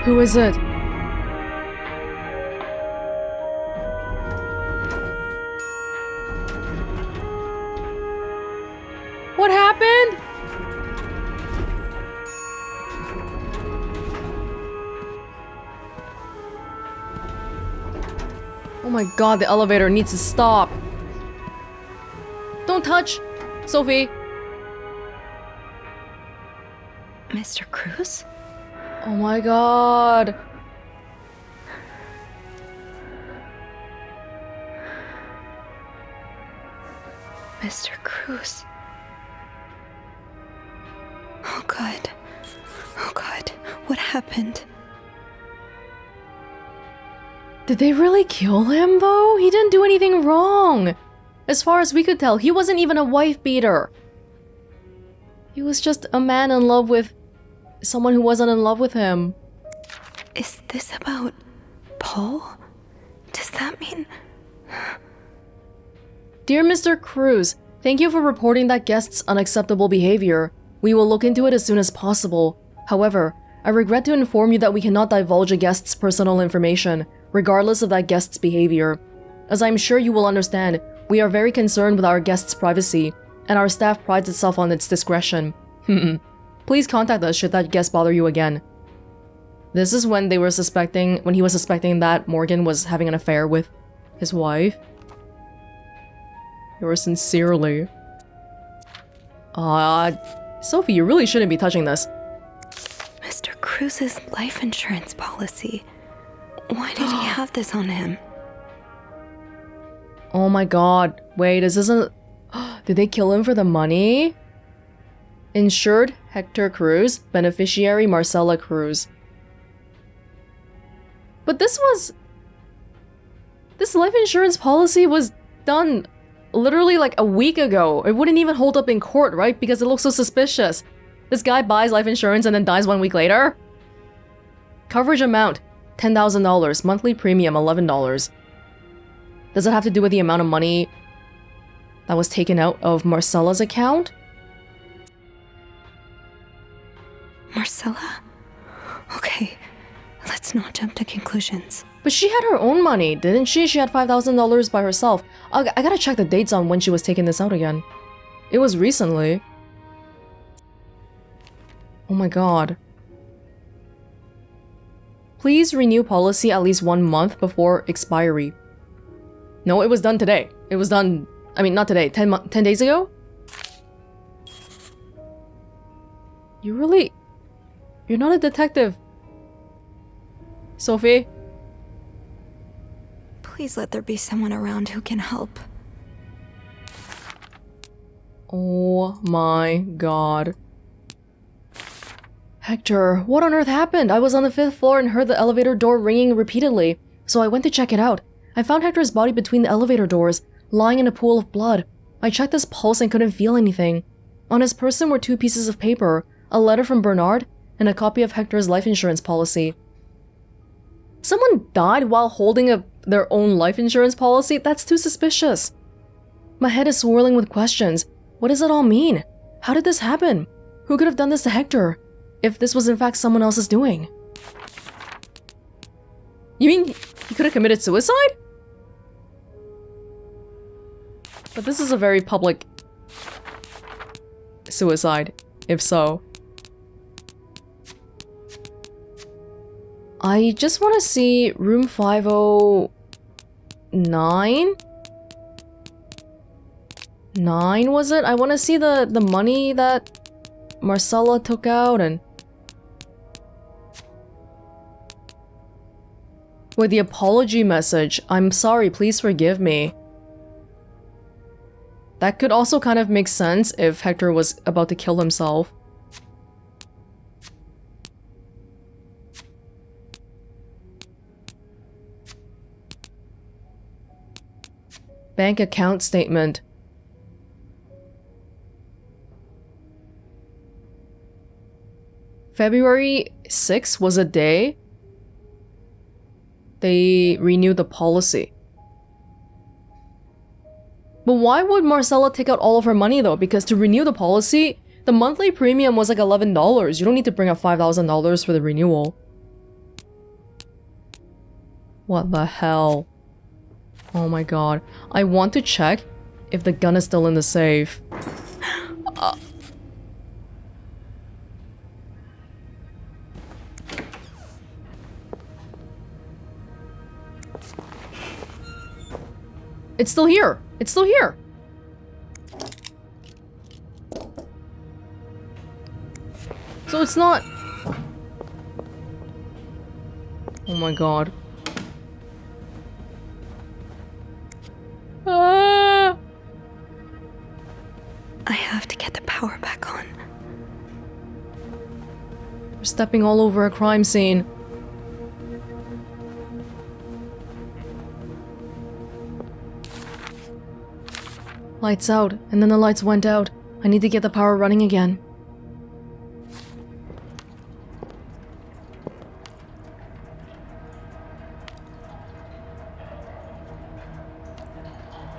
Who is it? What happened? Oh my god, the elevator needs to stop. Don't touch! Sophie! Mr. Cruz? Oh my god. Mr. Cruz. Oh god. Oh god. What happened? Did they really kill him though? He didn't do anything wrong. As far as we could tell, he wasn't even a wife beater. He was just a man in love with someone who wasn't in love with him. Is this about Paul? Does that mean... Dear Mr. Cruz, thank you for reporting that guest's unacceptable behavior. We will look into it as soon as possible. However, I regret to inform you that we cannot divulge a guest's personal information, regardless of that guest's behavior. As I'm sure you will understand, we are very concerned with our guest's privacy, and our staff prides itself on its discretion. Please contact us should that guest bother you again. This is when he was suspecting that Morgan was having an affair with his wife. Yours sincerely. Sophie, you really shouldn't be touching this. Mr. Cruz's life insurance policy. Why did he have this on him? Oh my god. Wait, this isn't... Did they kill him for the money? Insured Hector Cruz, beneficiary Marcela Cruz. But this life insurance policy was done literally like a week ago. It wouldn't even hold up in court, right? Because it looks so suspicious. This guy buys life insurance and then dies 1 week later? Coverage amount, $10,000. Monthly premium, $11. Does it have to do with the amount of money that was taken out of Marcela's account? Marcela? Okay, let's not jump to conclusions. But she had her own money, didn't she? She had $5,000 by herself. I gotta check the dates on when she was taking this out again. It was recently. Oh my god. Please renew policy at least 1 month before expiry. No, it was done today. It was done... I mean, not today. 10 days ago? You really... You're not a detective. Sophie? Please let there be someone around who can help. Oh my god. Hector, what on earth happened? I was on the 5th floor and heard the elevator door ringing repeatedly, so I went to check it out. I found Hector's body between the elevator doors, lying in a pool of blood. I checked his pulse and couldn't feel anything. On his person were 2 pieces of paper, a letter from Bernard, and a copy of Hector's life insurance policy. Someone died while holding their own life insurance policy? That's too suspicious. My head is swirling with questions. What does it all mean? How did this happen? Who could have done this to Hector? If this was in fact someone else's doing. You mean he could have committed suicide? But this is a very public suicide, if so. I just want to see room 509? 9, was it? I want to see the money that Marcela took out and... With the apology message, I'm sorry, please forgive me. That could also kind of make sense if Hector was about to kill himself. Bank account statement. February 6th was a day they renewed the policy. But why would Marcela take out all of her money though? Because to renew the policy, the monthly premium was like $11. You don't need to bring up $5,000 for the renewal. What the hell? Oh my god. I want to check if the gun is still in the safe. It's still here! It's still here! So it's not... Oh my god. Ah! I have to get the power back on. We're stepping all over a crime scene. Lights out, and then the lights went out. I need to get the power running again.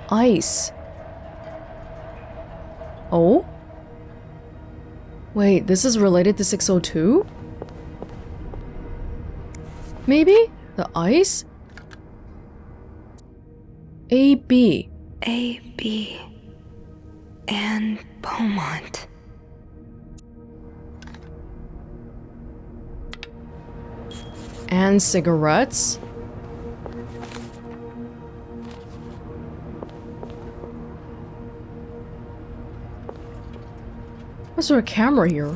Ice. Oh? Wait, this is related to 602? Maybe? The ice? A-B. A.B. and Beaumont. And cigarettes? What's there a camera here?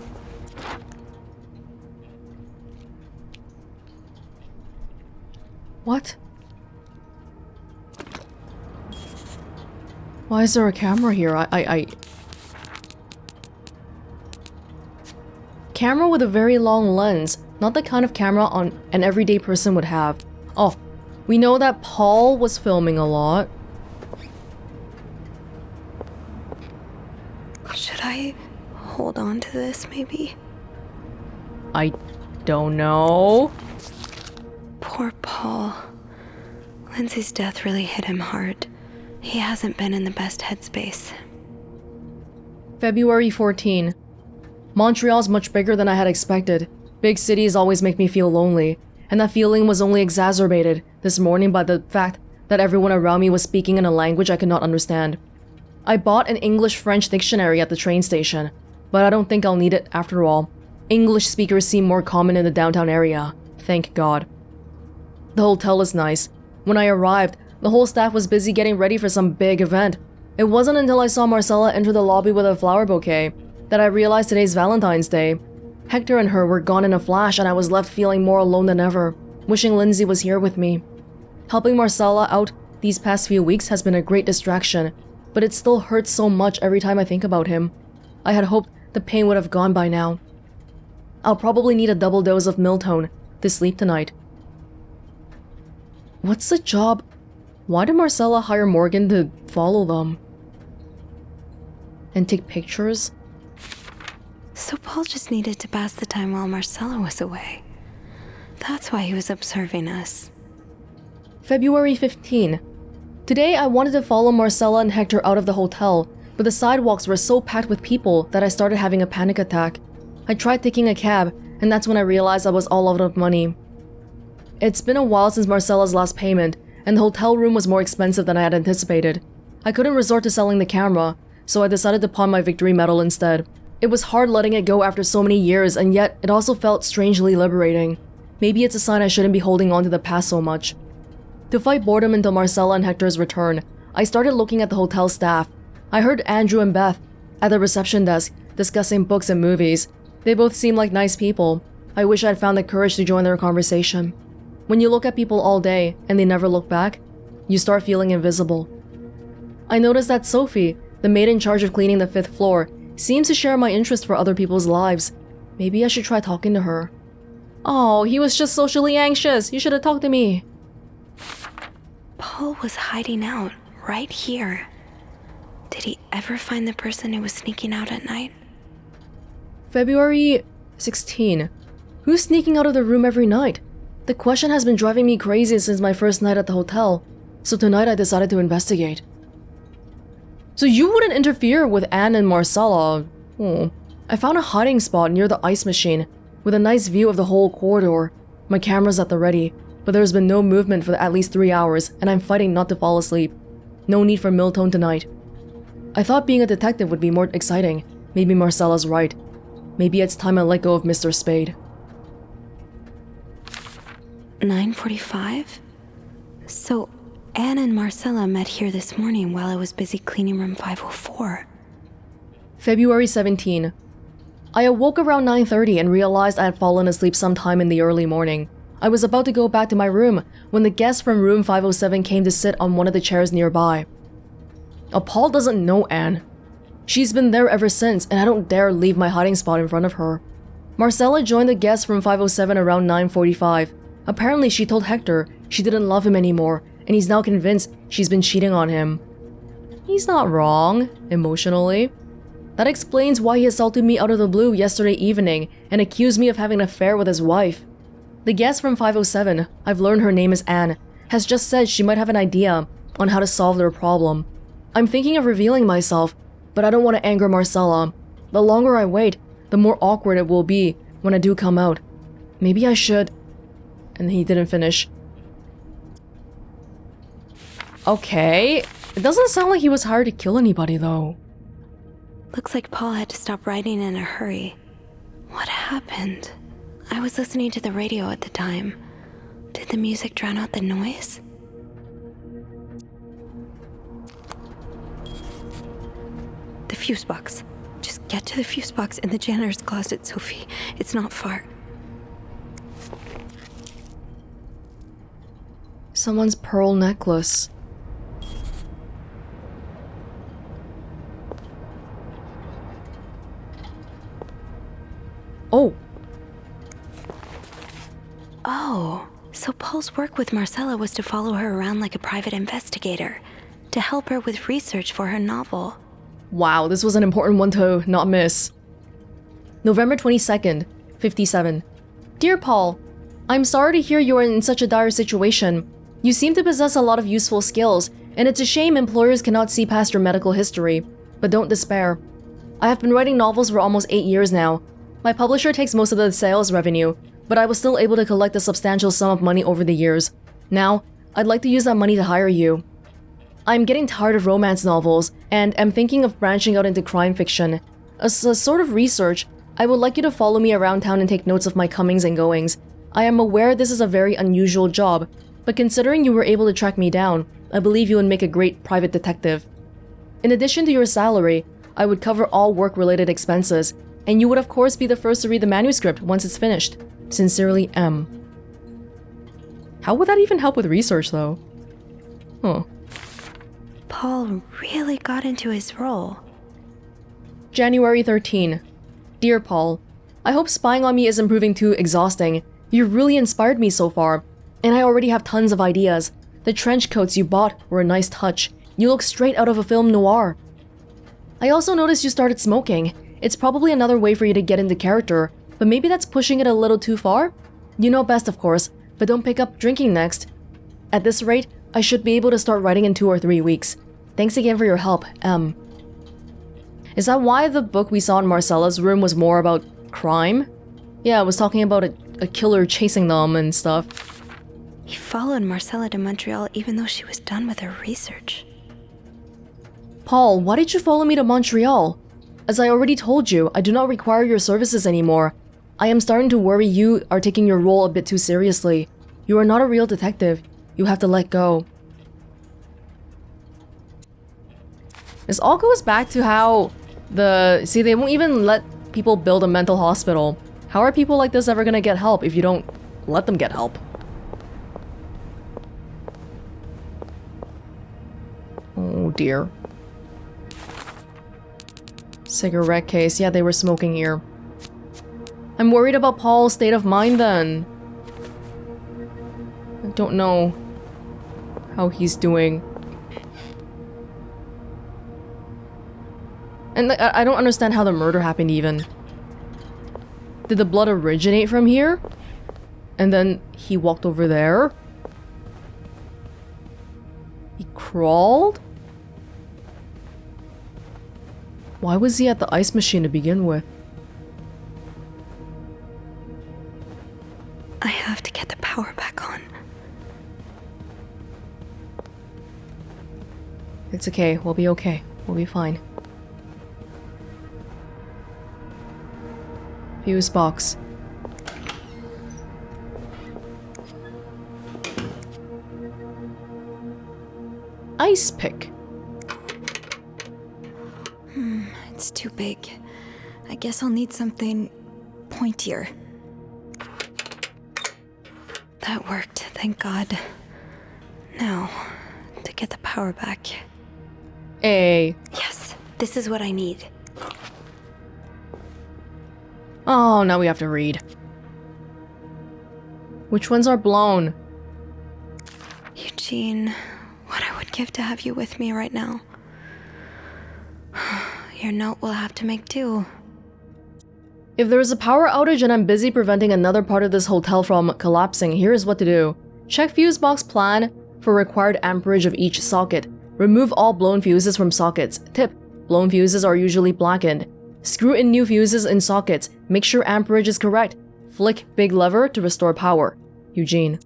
What? Why is there a camera here? Camera with a very long lens, not the kind of camera an everyday person would have. Oh, we know that Paul was filming a lot. Should I hold on to this, maybe? I don't know. Poor Paul. Lindsay's death really hit him hard. He hasn't been in the best headspace. February 14. Montreal's much bigger than I had expected. Big cities always make me feel lonely, and that feeling was only exacerbated this morning by the fact that everyone around me was speaking in a language I could not understand. I bought an English-French dictionary at the train station, but I don't think I'll need it after all. English speakers seem more common in the downtown area. Thank God. The hotel is nice. When I arrived, the whole staff was busy getting ready for some big event. It wasn't until I saw Marcella enter the lobby with a flower bouquet that I realized today's Valentine's Day. Hector and her were gone in a flash, and I was left feeling more alone than ever, wishing Lindsay was here with me. Helping Marcella out these past few weeks has been a great distraction, but it still hurts so much every time I think about him. I had hoped the pain would have gone by now. I'll probably need a double dose of Miltone to sleep tonight. What's the job? Why did Marcella hire Morgan to follow them? And take pictures? So Paul just needed to pass the time while Marcella was away. That's why he was observing us. February 15. Today I wanted to follow Marcella and Hector out of the hotel, but the sidewalks were so packed with people that I started having a panic attack. I tried taking a cab, and that's when I realized I was all out of money. It's been a while since Marcella's last payment, and the hotel room was more expensive than I had anticipated. I couldn't resort to selling the camera, so I decided to pawn my victory medal instead. It was hard letting it go after so many years, and yet it also felt strangely liberating. Maybe it's a sign I shouldn't be holding on to the past so much. To fight boredom until Marcella and Hector's return, I started looking at the hotel staff. I heard Andrew and Beth at the reception desk discussing books and movies. They both seemed like nice people. I wish I'd found the courage to join their conversation. When you look at people all day and they never look back, you start feeling invisible. I noticed that Sophie, the maid in charge of cleaning the 5th floor, seems to share my interest for other people's lives. Maybe I should try talking to her. Oh, he was just socially anxious. You should have talked to me. Paul was hiding out right here. Did he ever find the person who was sneaking out at night? February 16. Who's sneaking out of the room every night? The question has been driving me crazy since my first night at the hotel, so tonight I decided to investigate. So you wouldn't interfere with Anne and Marcella? I found a hiding spot near the ice machine, with a nice view of the whole corridor. My camera's at the ready. but there's been no movement for at least 3 hours, and I'm fighting not to fall asleep. No need for Miltone tonight. I thought being a detective would be more exciting. Maybe Marcella's right. Maybe it's time I let go of Mr. Spade. 9:45? So, Anne and Marcella met here this morning while I was busy cleaning room 504. February 17. I awoke around 9:30 and realized I had fallen asleep sometime in the early morning. I was about to go back to my room when the guest from room 507 came to sit on one of the chairs nearby. Paul doesn't know Anne. She's been there ever since, and I don't dare leave my hiding spot in front of her. Marcella joined the guest from 507 around 9:45. Apparently she told Hector she didn't love him anymore, and he's now convinced she's been cheating on him. He's not wrong, emotionally. That explains why he assaulted me out of the blue yesterday evening and accused me of having an affair with his wife. The guest from 507, I've learned her name is Anne, has just said she might have an idea on how to solve their problem. I'm thinking of revealing myself, but I don't want to anger Marcella. The longer I wait, the more awkward it will be when I do come out. Maybe I should... And he didn't finish. Okay, it doesn't sound like he was hired to kill anybody though. Looks like Paul had to stop writing in a hurry. What happened? I was listening to the radio at the time. Did the music drown out the noise? The fuse box. Just get to the fuse box in the janitor's closet, Sophie. It's not far. Someone's pearl necklace. Oh. Oh, so Paul's work with Marcella was to follow her around like a private investigator, to help her with research for her novel. Wow, this was an important one to not miss. November 22nd, 57. Dear Paul, I'm sorry to hear you are in such a dire situation. You seem to possess a lot of useful skills, and it's a shame employers cannot see past your medical history. But don't despair. I have been writing novels for almost 8 years now. My publisher takes most of the sales revenue, but I was still able to collect a substantial sum of money over the years. Now, I'd like to use that money to hire you. I'm getting tired of romance novels, and am thinking of branching out into crime fiction. As a sort of research, I would like you to follow me around town and take notes of my comings and goings. I am aware this is a very unusual job, but considering you were able to track me down, I believe you would make a great private detective. In addition to your salary, I would cover all work-related expenses, and you would of course be the first to read the manuscript once it's finished. Sincerely, M. How would that even help with research, though? Huh. Paul really got into his role. January 13. Dear Paul, I hope spying on me isn't proving too exhausting. You've really inspired me so far, and I already have tons of ideas. The trench coats you bought were a nice touch. You look straight out of a film noir. I also noticed you started smoking. It's probably another way for you to get into character, but maybe that's pushing it a little too far? You know best, of course, but don't pick up drinking next. At this rate, I should be able to start writing in 2 or 3 weeks. Thanks again for your help, M. Is that why the book we saw in Marcella's room was more about crime? Yeah, it was talking about a killer chasing them and stuff. He followed Marcella to Montreal even though she was done with her research. Paul, why did you follow me to Montreal? As I already told you, I do not require your services anymore. I am starting to worry you are taking your role a bit too seriously. You are not a real detective. You have to let go. This all goes back to how they won't even let people build a mental hospital. How are people like this ever gonna get help if you don't let them get help? Oh dear. Cigarette case. Yeah, they were smoking here. I'm worried about Paul's state of mind then. I don't know how he's doing. And I don't understand how the murder happened even. Did the blood originate from here? And then he walked over there? He crawled? Why was he at the ice machine to begin with? I have to get the power back on. It's okay. We'll be okay. We'll be fine. Fuse box. Ice pick. It's too big. I guess I'll need something pointier. That worked, thank God. Now, to get the power back. Hey. Yes, this is what I need. Oh, now we have to read. Which ones are blown? Eugene, what I would give to have you with me right now. Your note will have to make do. If there is a power outage and I'm busy preventing another part of this hotel from collapsing, here's what to do. Check fuse box plan for required amperage of each socket. Remove all blown fuses from sockets. Tip: blown fuses are usually blackened. Screw in new fuses in sockets. Make sure amperage is correct. Flick big lever to restore power. Eugene.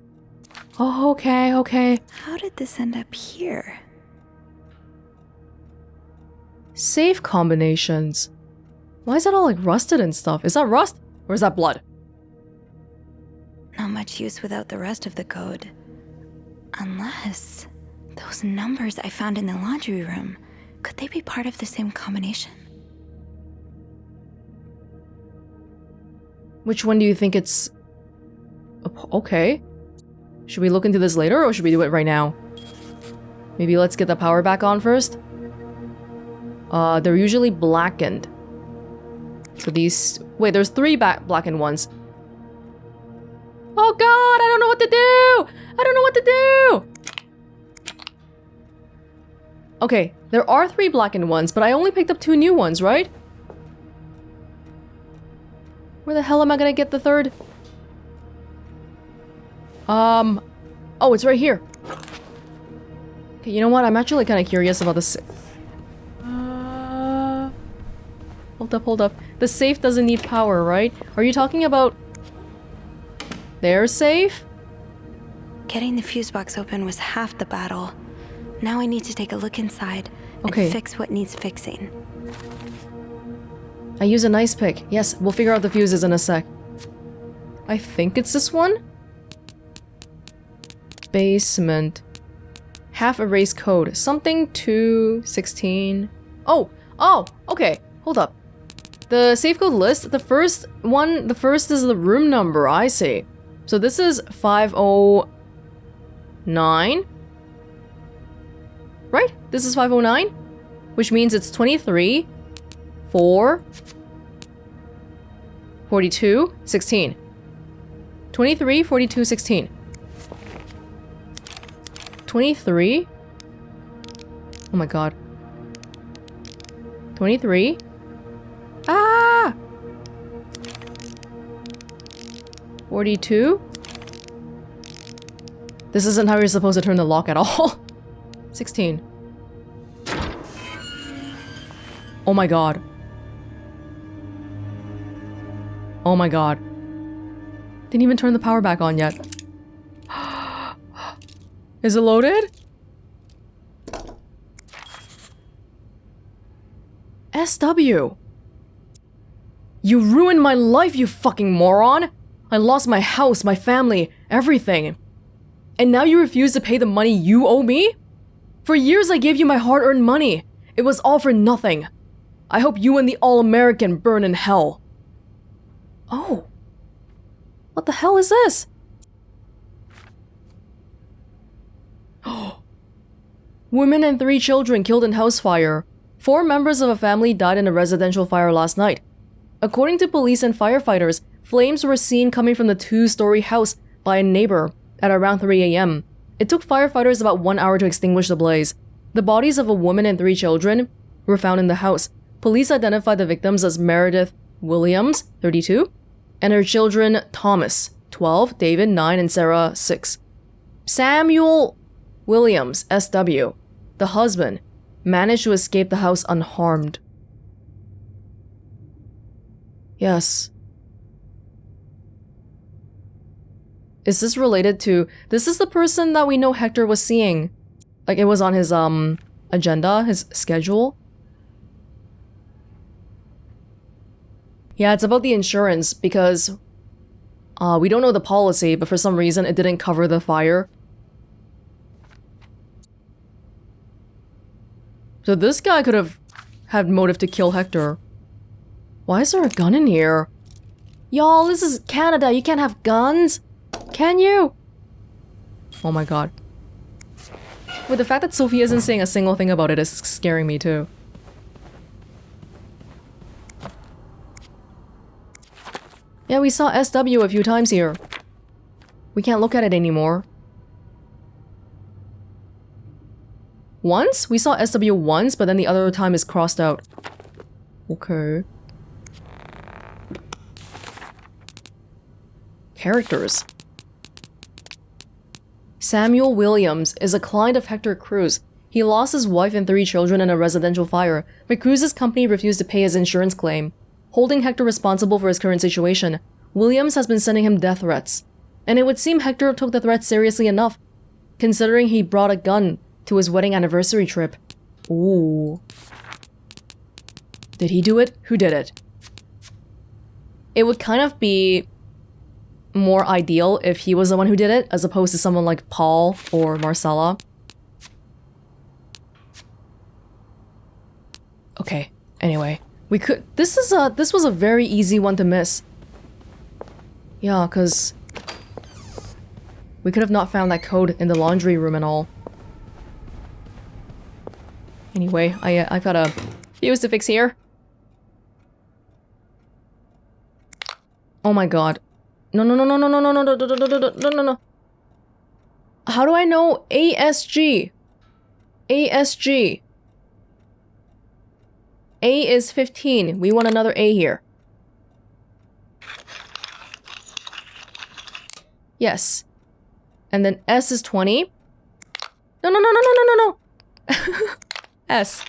Oh, okay. How did this end up here? Safe combinations. Why is that all like rusted and stuff? Is that rust? Or is that blood? Not much use without the rest of the code. Unless those numbers I found in the laundry room, could they be part of the same combination? Which one do you think it's... Okay. Should we look into this later or should we do it right now? Maybe let's get the power back on first. They're usually blackened. So these... Wait, there's 3 blackened ones. Oh god, I don't know what to do! I don't know what to do! Okay, there are 3 blackened ones, but I only picked up 2 new ones, right? Where the hell am I gonna get the 3rd? Oh, it's right here. Okay, you know what? I'm actually kind of curious about this. Hold up. The safe doesn't need power, right? Are you talking about their safe? Getting the fuse box open was half the battle. Now I need to take a look inside and fix what needs fixing. I use an ice pick. Yes, we'll figure out the fuses in a sec. I think it's this one? Basement. Half erase code. Something 216. Oh, okay. Hold up. The safe code list, the first is the room number, I see. So this is 509? Right? This is 509? Which means it's 23, 4, 42, 16. 23, 42, 16. 23? Oh my god. 23? Ah! 42? This isn't how you're supposed to turn the lock at all. 16. Oh my god. Oh my god. Didn't even turn the power back on yet. Is it loaded? SW. You ruined my life, you fucking moron! I lost my house, my family, everything. And now you refuse to pay the money you owe me? For years I gave you my hard-earned money. It was all for nothing. I hope you and the All-American burn in hell. Oh. What the hell is this? Women and 3 children killed in house fire. 4 members of a family died in a residential fire last night. According to police and firefighters, flames were seen coming from the 2-story house by a neighbor at around 3 a.m. It took firefighters about 1 hour to extinguish the blaze. The bodies of a woman and 3 children were found in the house. Police identified the victims as Meredith Williams, 32, and her children Thomas, 12, David, 9, and Sarah, 6. Samuel Williams, SW, the husband, managed to escape the house unharmed. Yes. Is this related to... This is the person that we know Hector was seeing. Like, it was on his, agenda, his schedule. Yeah, it's about the insurance because we don't know the policy, but for some reason it didn't cover the fire. So this guy could have had motive to kill Hector. Why is there a gun in here? Y'all, this is Canada. You can't have guns. Can you? Oh my god. But the fact that Sophie isn't saying a single thing about it is scaring me too. Yeah, we saw SW a few times here. We can't look at it anymore. Once? We saw SW once, but then the other time is crossed out. Okay. Characters. Samuel Williams is a client of Hector Cruz. He lost his wife and 3 children in a residential fire, but Cruz's company refused to pay his insurance claim. Holding Hector responsible for his current situation, Williams has been sending him death threats. And it would seem Hector took the threats seriously enough, considering he brought a gun to his wedding anniversary trip. Ooh. Did he do it? Who did it? It would kind of be more ideal if he was the one who did it, as opposed to someone like Paul or Marcella. Okay, anyway. We could- this was a very easy one to miss. Yeah, cause we could have not found that code in the laundry room and all. Anyway, I've got a fuse to fix here. Oh my god. No. How do I know ASG? ASG. A is 15. We want another A here. Yes. And then S is 20. No. S.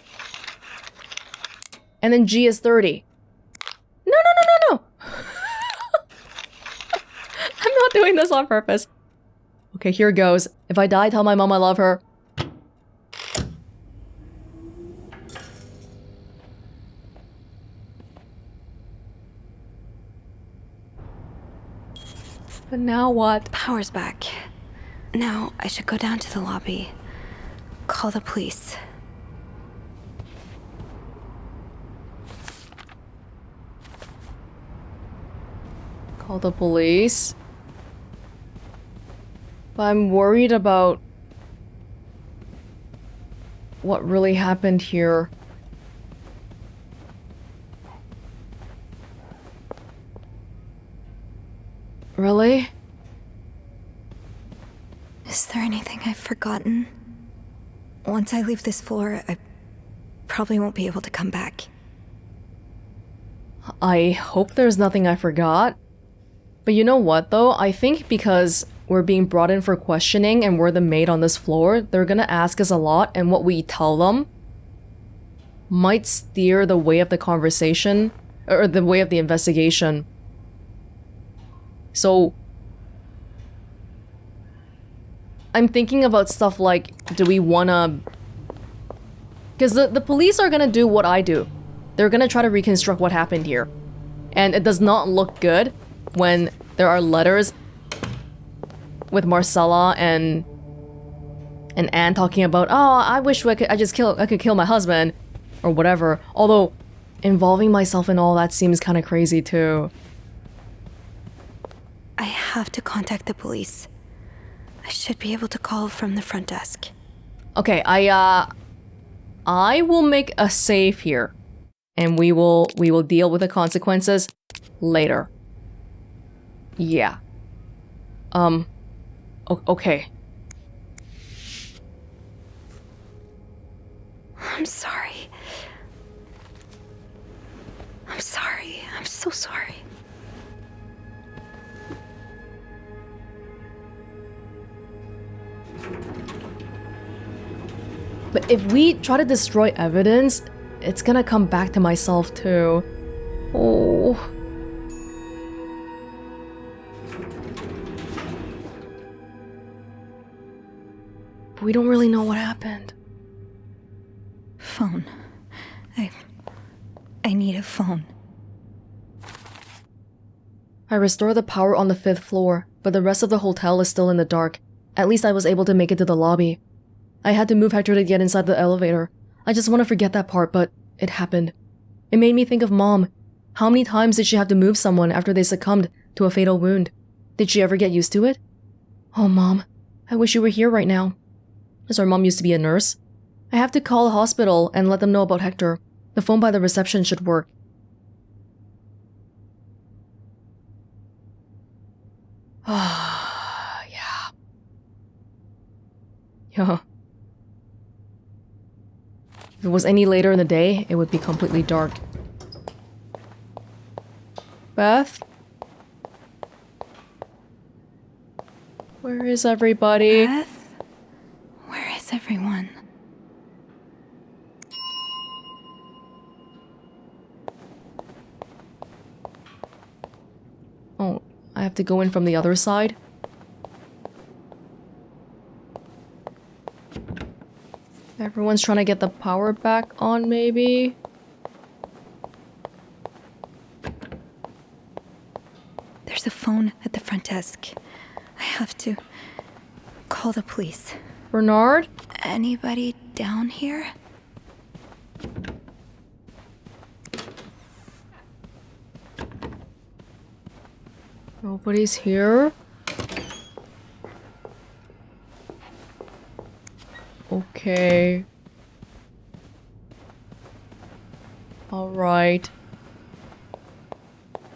And then G is 30. No. I'm not doing this on purpose. Okay, here goes. If I die, tell my mom I love her. But now what? Power's back. Now I should go down to the lobby. Call the police. Call the police? But I'm worried about what really happened here. Really? Is there anything I've forgotten? Once I leave this floor, I probably won't be able to come back. I hope there's nothing I forgot. But you know what though? I think because we're being brought in for questioning and we're the maid on this floor, they're gonna ask us a lot, and what we tell them might steer the way of the conversation, or the way of the investigation. So I'm thinking about stuff like, do we wanna... Because the police are gonna do what I do. They're gonna try to reconstruct what happened here. And it does not look good when there are letters with Marcella and Anne talking about, oh, I wish I could kill my husband, or whatever. Although, involving myself in all that seems kind of crazy too. I have to contact the police. I should be able to call from the front desk. Okay, I will make a save here, and we will deal with the consequences later. Yeah. Okay. I'm sorry. I'm sorry. I'm so sorry. But if we try to destroy evidence, it's gonna come back to myself too. Oh. But we don't really know what happened. phone. I need a phone. I restore the power on the 5th floor, but the rest of the hotel is still in the dark. At least I was able to make it to the lobby. I had to move Hector to get inside the elevator. I just want to forget that part, but it happened. It made me think of Mom. How many times did she have to move someone after they succumbed to a fatal wound? Did she ever get used to it? Oh, Mom, I wish you were here right now. As our mom used to be a nurse. I have to call a hospital and let them know about Hector. The phone by the reception should work. Ah, yeah. Yeah. If it was any later in the day, it would be completely dark. Beth? Where is everybody? Beth? Where is everyone? Oh, I have to go in from the other side? Everyone's trying to get the power back on, maybe? There's a phone at the front desk. I have to call the police. Bernard? Anybody down here? Nobody's here? Okay. Alright.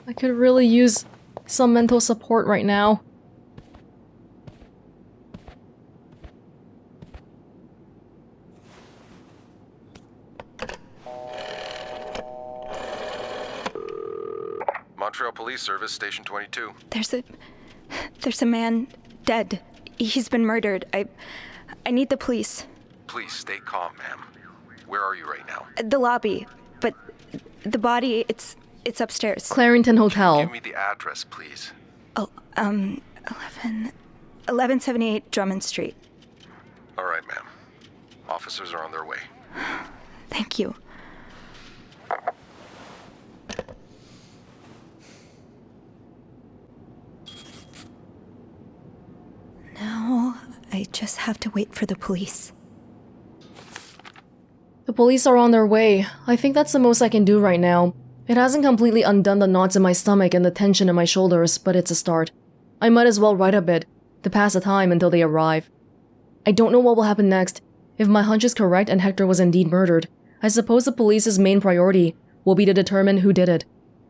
I could really use some mental support right now. Montreal Police Service, Station 22. There's a man dead. He's been murdered. I need the police. Please stay calm, ma'am. Where are you right now? The lobby, but the body, it's upstairs. Clarington Hotel. Give me the address, please. Oh, 1178 Drummond Street. All right, ma'am. Officers are on their way. Thank you. Now, I just have to wait for the police. The police are on their way. I think that's the most I can do right now. It hasn't completely undone the knots in my stomach and the tension in my shoulders, but it's a start. I might as well write a bit, to pass the time until they arrive. I don't know what will happen next. If my hunch is correct and Hector was indeed murdered, I suppose the police's main priority will be to determine who did it.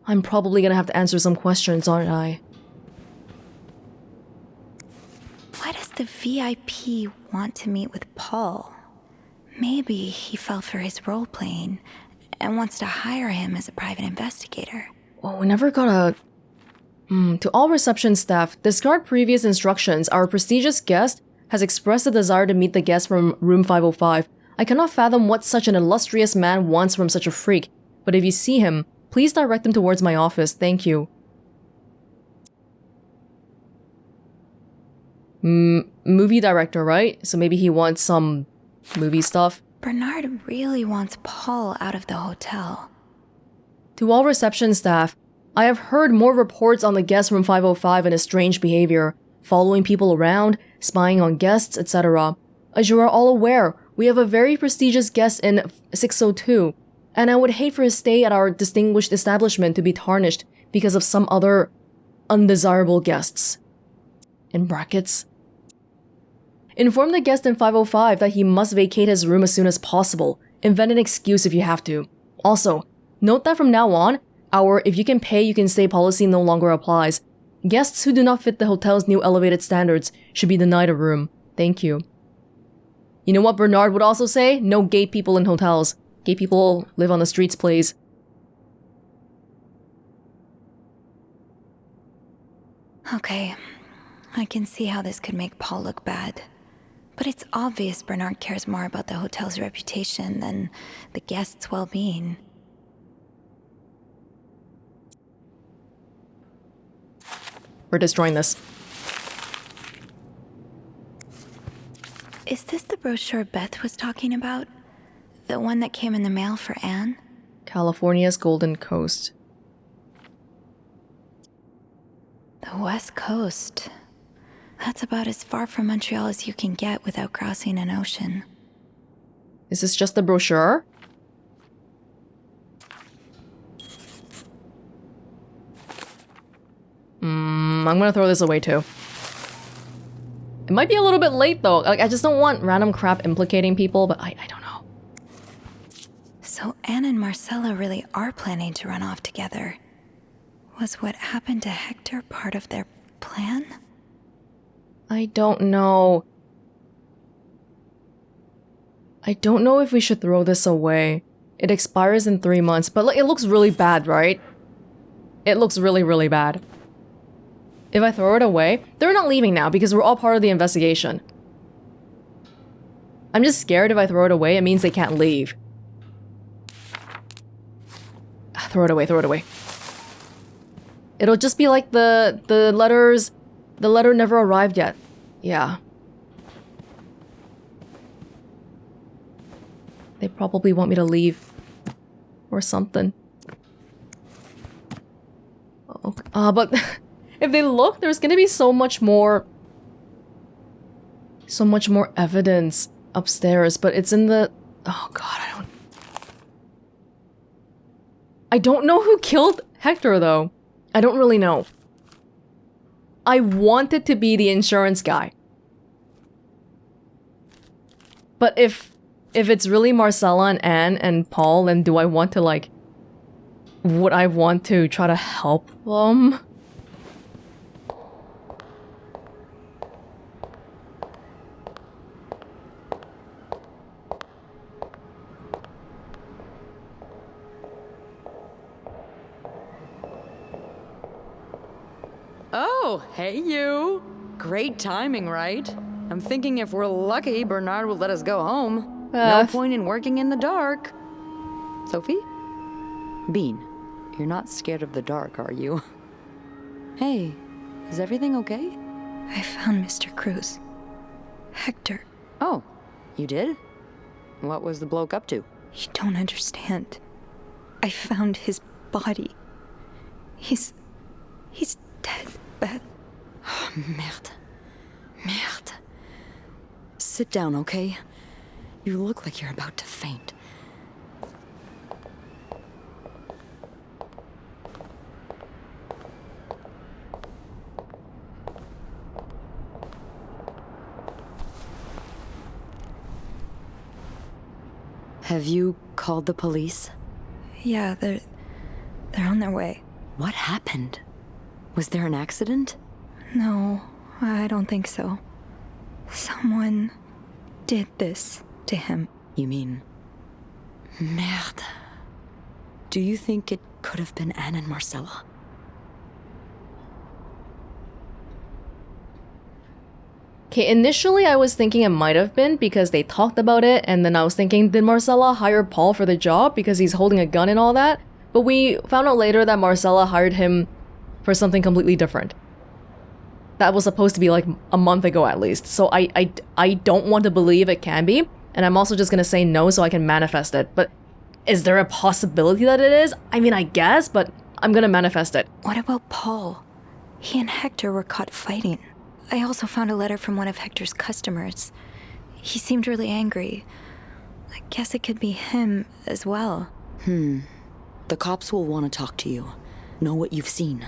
I'm probably gonna have to answer some questions, aren't I? Why does the VIP want to meet with Paul? Maybe he fell for his role-playing and wants to hire him as a private investigator. Well, we never got a... To all reception staff, discard previous instructions. Our prestigious guest has expressed a desire to meet the guest from room 505. I cannot fathom what such an illustrious man wants from such a freak, but if you see him, please direct him towards my office. Thank you. Movie director, right? So maybe he wants some movie stuff. Bernard really wants Paul out of the hotel. To all reception staff, I have heard more reports on the guest from 505 and his strange behavior, following people around, spying on guests, etc. As you are all aware, we have a very prestigious guest in 602, and I would hate for his stay at our distinguished establishment to be tarnished because of some other undesirable guests. In brackets. Inform the guest in 505 that he must vacate his room as soon as possible. Invent an excuse if you have to. Also, note that from now on, our if you can pay, you can stay policy no longer applies. Guests who do not fit the hotel's new elevated standards should be denied a room. Thank you. You know what Bernard would also say? No gay people in hotels. Gay people live on the streets, please. Okay, I can see how this could make Paul look bad. But it's obvious Bernard cares more about the hotel's reputation than the guests' well-being. We're destroying this. Is this the brochure Beth was talking about? The one that came in the mail for Anne? California's Golden Coast. The West Coast. That's about as far from Montreal as you can get without crossing an ocean. Is this just the brochure? I'm gonna throw this away too. It might be a little bit late though. Like, I just don't want random crap implicating people, but I don't know. So Anne and Marcella really are planning to run off together. Was what happened to Hector part of their plan? I don't know. I don't know if we should throw this away. It expires in 3 months, but like, it looks really bad, right? It looks really, really bad. If I throw it away, they're not leaving now because we're all part of the investigation. I'm just scared if I throw it away, it means they can't leave. Throw it away, throw it away. It'll just be like the letter never arrived yet. Yeah. They probably want me to leave. Or something. Oh, but if they look, there's gonna be so much more evidence upstairs, but it's in the... Oh god, I don't know who killed Hector, though. I don't really know. I want it to be the insurance guy. But if it's really Marcella and Anne and Paul, then do I want to, like... Would I want to try to help them? Oh, hey you! Great timing, right? I'm thinking if we're lucky, Bernard will let us go home. No point in working in the dark. Sophie? Bean, you're not scared of the dark, are you? Hey, is everything okay? I found Mr. Cruz. Hector. Oh, you did? What was the bloke up to? You don't understand. I found his body. He's dead, Beth. Oh, merde. Merde. Sit down, okay? You look like you're about to faint. Have you called the police? Yeah, they're on their way. What happened? Was there an accident? No, I don't think so. Someone did this to him. You mean... Merde. Do you think it could have been Anne and Marcella? Okay, initially I was thinking it might have been because they talked about it, and then I was thinking, did Marcella hire Paul for the job because he's holding a gun and all that? But we found out later that Marcella hired him for something completely different. That was supposed to be like a month ago at least. So I don't want to believe it can be, and I'm also just gonna say no so I can manifest it. But is there a possibility that it is? I mean, I guess, but I'm gonna manifest it. What about Paul? He and Hector were caught fighting. I also found a letter from one of Hector's customers. He seemed really angry. I guess it could be him as well. The cops will want to talk to you. Know what you've seen.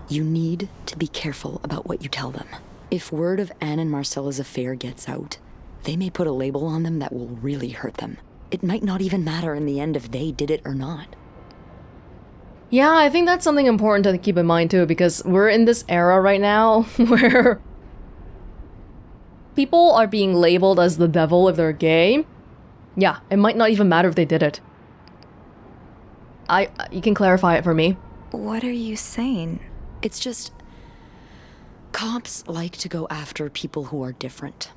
You need to be careful about what you tell them. If word of Anne and Marcella's affair gets out, they may put a label on them that will really hurt them. It might not even matter in the end if they did it or not. Yeah, I think that's something important to keep in mind too, because we're in this era right now where people are being labeled as the devil if they're gay. Yeah, it might not even matter if they did it. You can clarify it for me. What are you saying? It's just... cops like to go after people who are different.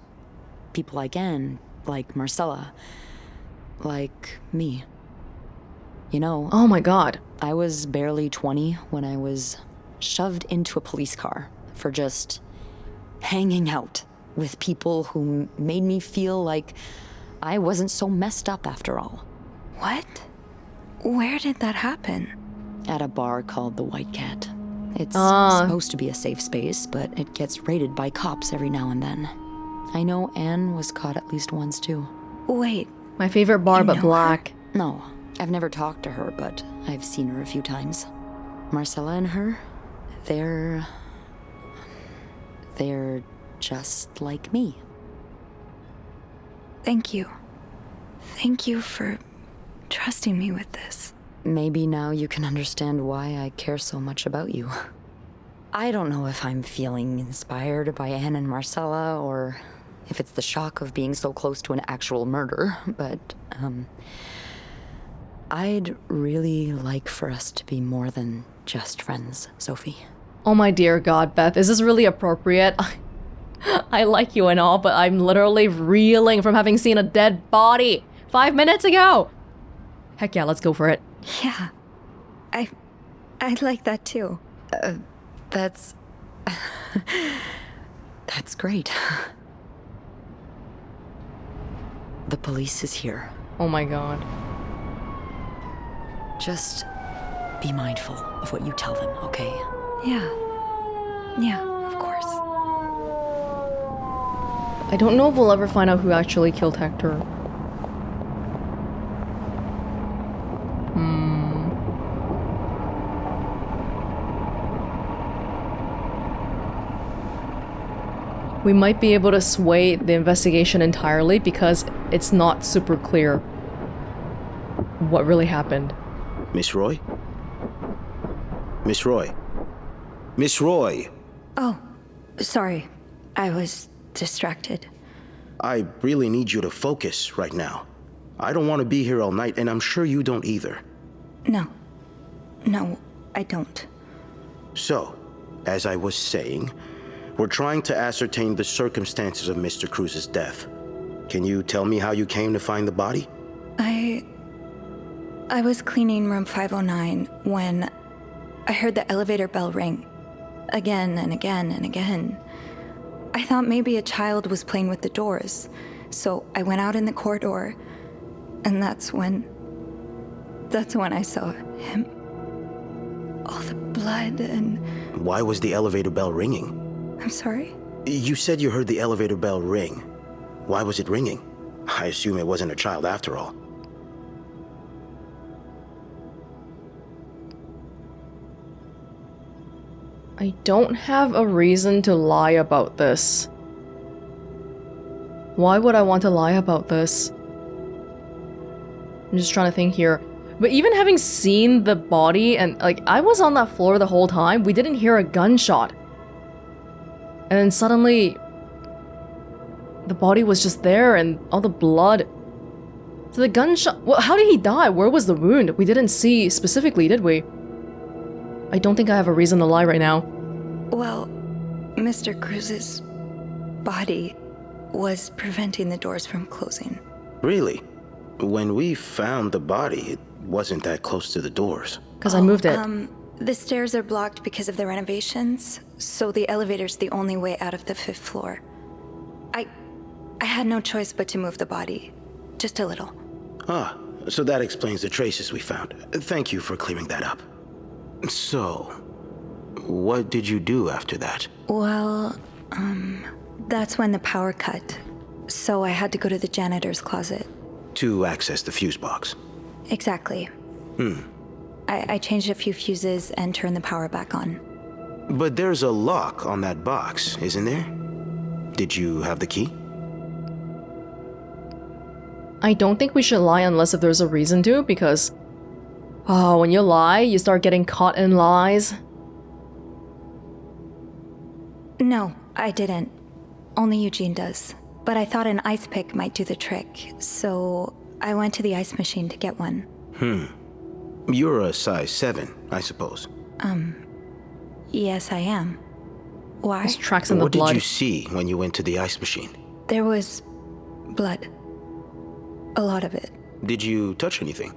People like Anne, like Marcella, like me. You know... Oh my god. I was barely 20 when I was shoved into a police car for just hanging out with people who made me feel like I wasn't so messed up after all. What? Where did that happen? At a bar called the White Cat. It's supposed to be a safe space, but it gets raided by cops every now and then. I know Anne was caught at least once too. Wait. My favorite bar, You but know black. No, I've never talked to her, but I've seen her a few times. Marcella and her, they're just like me. Thank you. Thank you for trusting me with this. Maybe now you can understand why I care so much about you. I don't know if I'm feeling inspired by Anne and Marcella, or if it's the shock of being so close to an actual murder, but, I'd really like for us to be more than just friends, Sophie. Oh my dear God, Beth, is this really appropriate? I like you and all, but I'm literally reeling from having seen a dead body 5 minutes ago. Heck yeah, let's go for it. Yeah. I like that too. That's great. The police is here. Oh my God. Just be mindful of what you tell them, okay? Yeah. Yeah, of course. I don't know if we'll ever find out who actually killed Hector. We might be able to sway the investigation entirely because it's not super clear what really happened. Miss Roy? Miss Roy? Miss Roy! Oh, sorry. I was distracted. I really need you to focus right now. I don't want to be here all night, and I'm sure you don't either. No. No, I don't. So, as I was saying, we're trying to ascertain the circumstances of Mr. Cruz's death. Can you tell me how you came to find the body? I was cleaning room 509 when I heard the elevator bell ring. Again and again and again. I thought maybe a child was playing with the doors, so I went out in the corridor, and that's when I saw him. All the blood and... Why was the elevator bell ringing? I'm sorry? You said you heard the elevator bell ring. Why was it ringing? I assume it wasn't a child after all. I don't have a reason to lie about this. Why would I want to lie about this? I'm just trying to think here. But even having seen the body and, like, I was on that floor the whole time, we didn't hear a gunshot. And then suddenly, the body was just there and all the blood. So the gunshot, well, how did he die? Where was the wound? We didn't see specifically, did we? I don't think I have a reason to lie right now. Well, Mr. Cruz's body was preventing the doors from closing. Really? When we found the body, it wasn't that close to the doors. Because I moved it. The stairs are blocked because of the renovations, so the elevator's the only way out of the 5th floor. I had no choice but to move the body. Just a little. Ah, so that explains the traces we found. Thank you for clearing that up. So, what did you do after that? Well, that's when the power cut. So I had to go to the janitor's closet. To access the fuse box. Exactly. I changed a few fuses and turned the power back on. But there's a lock on that box, isn't there? Did you have the key? I don't think we should lie unless if there's a reason to, because... Oh, when you lie, you start getting caught in lies. No, I didn't. Only Eugene does. But I thought an ice pick might do the trick, so I went to the ice machine to get one. You're a size 7, I suppose. Yes, I am. Why? There's tracks in the What blood. did you see when you went to the ice machine? There was blood. A lot of it. Did you touch anything?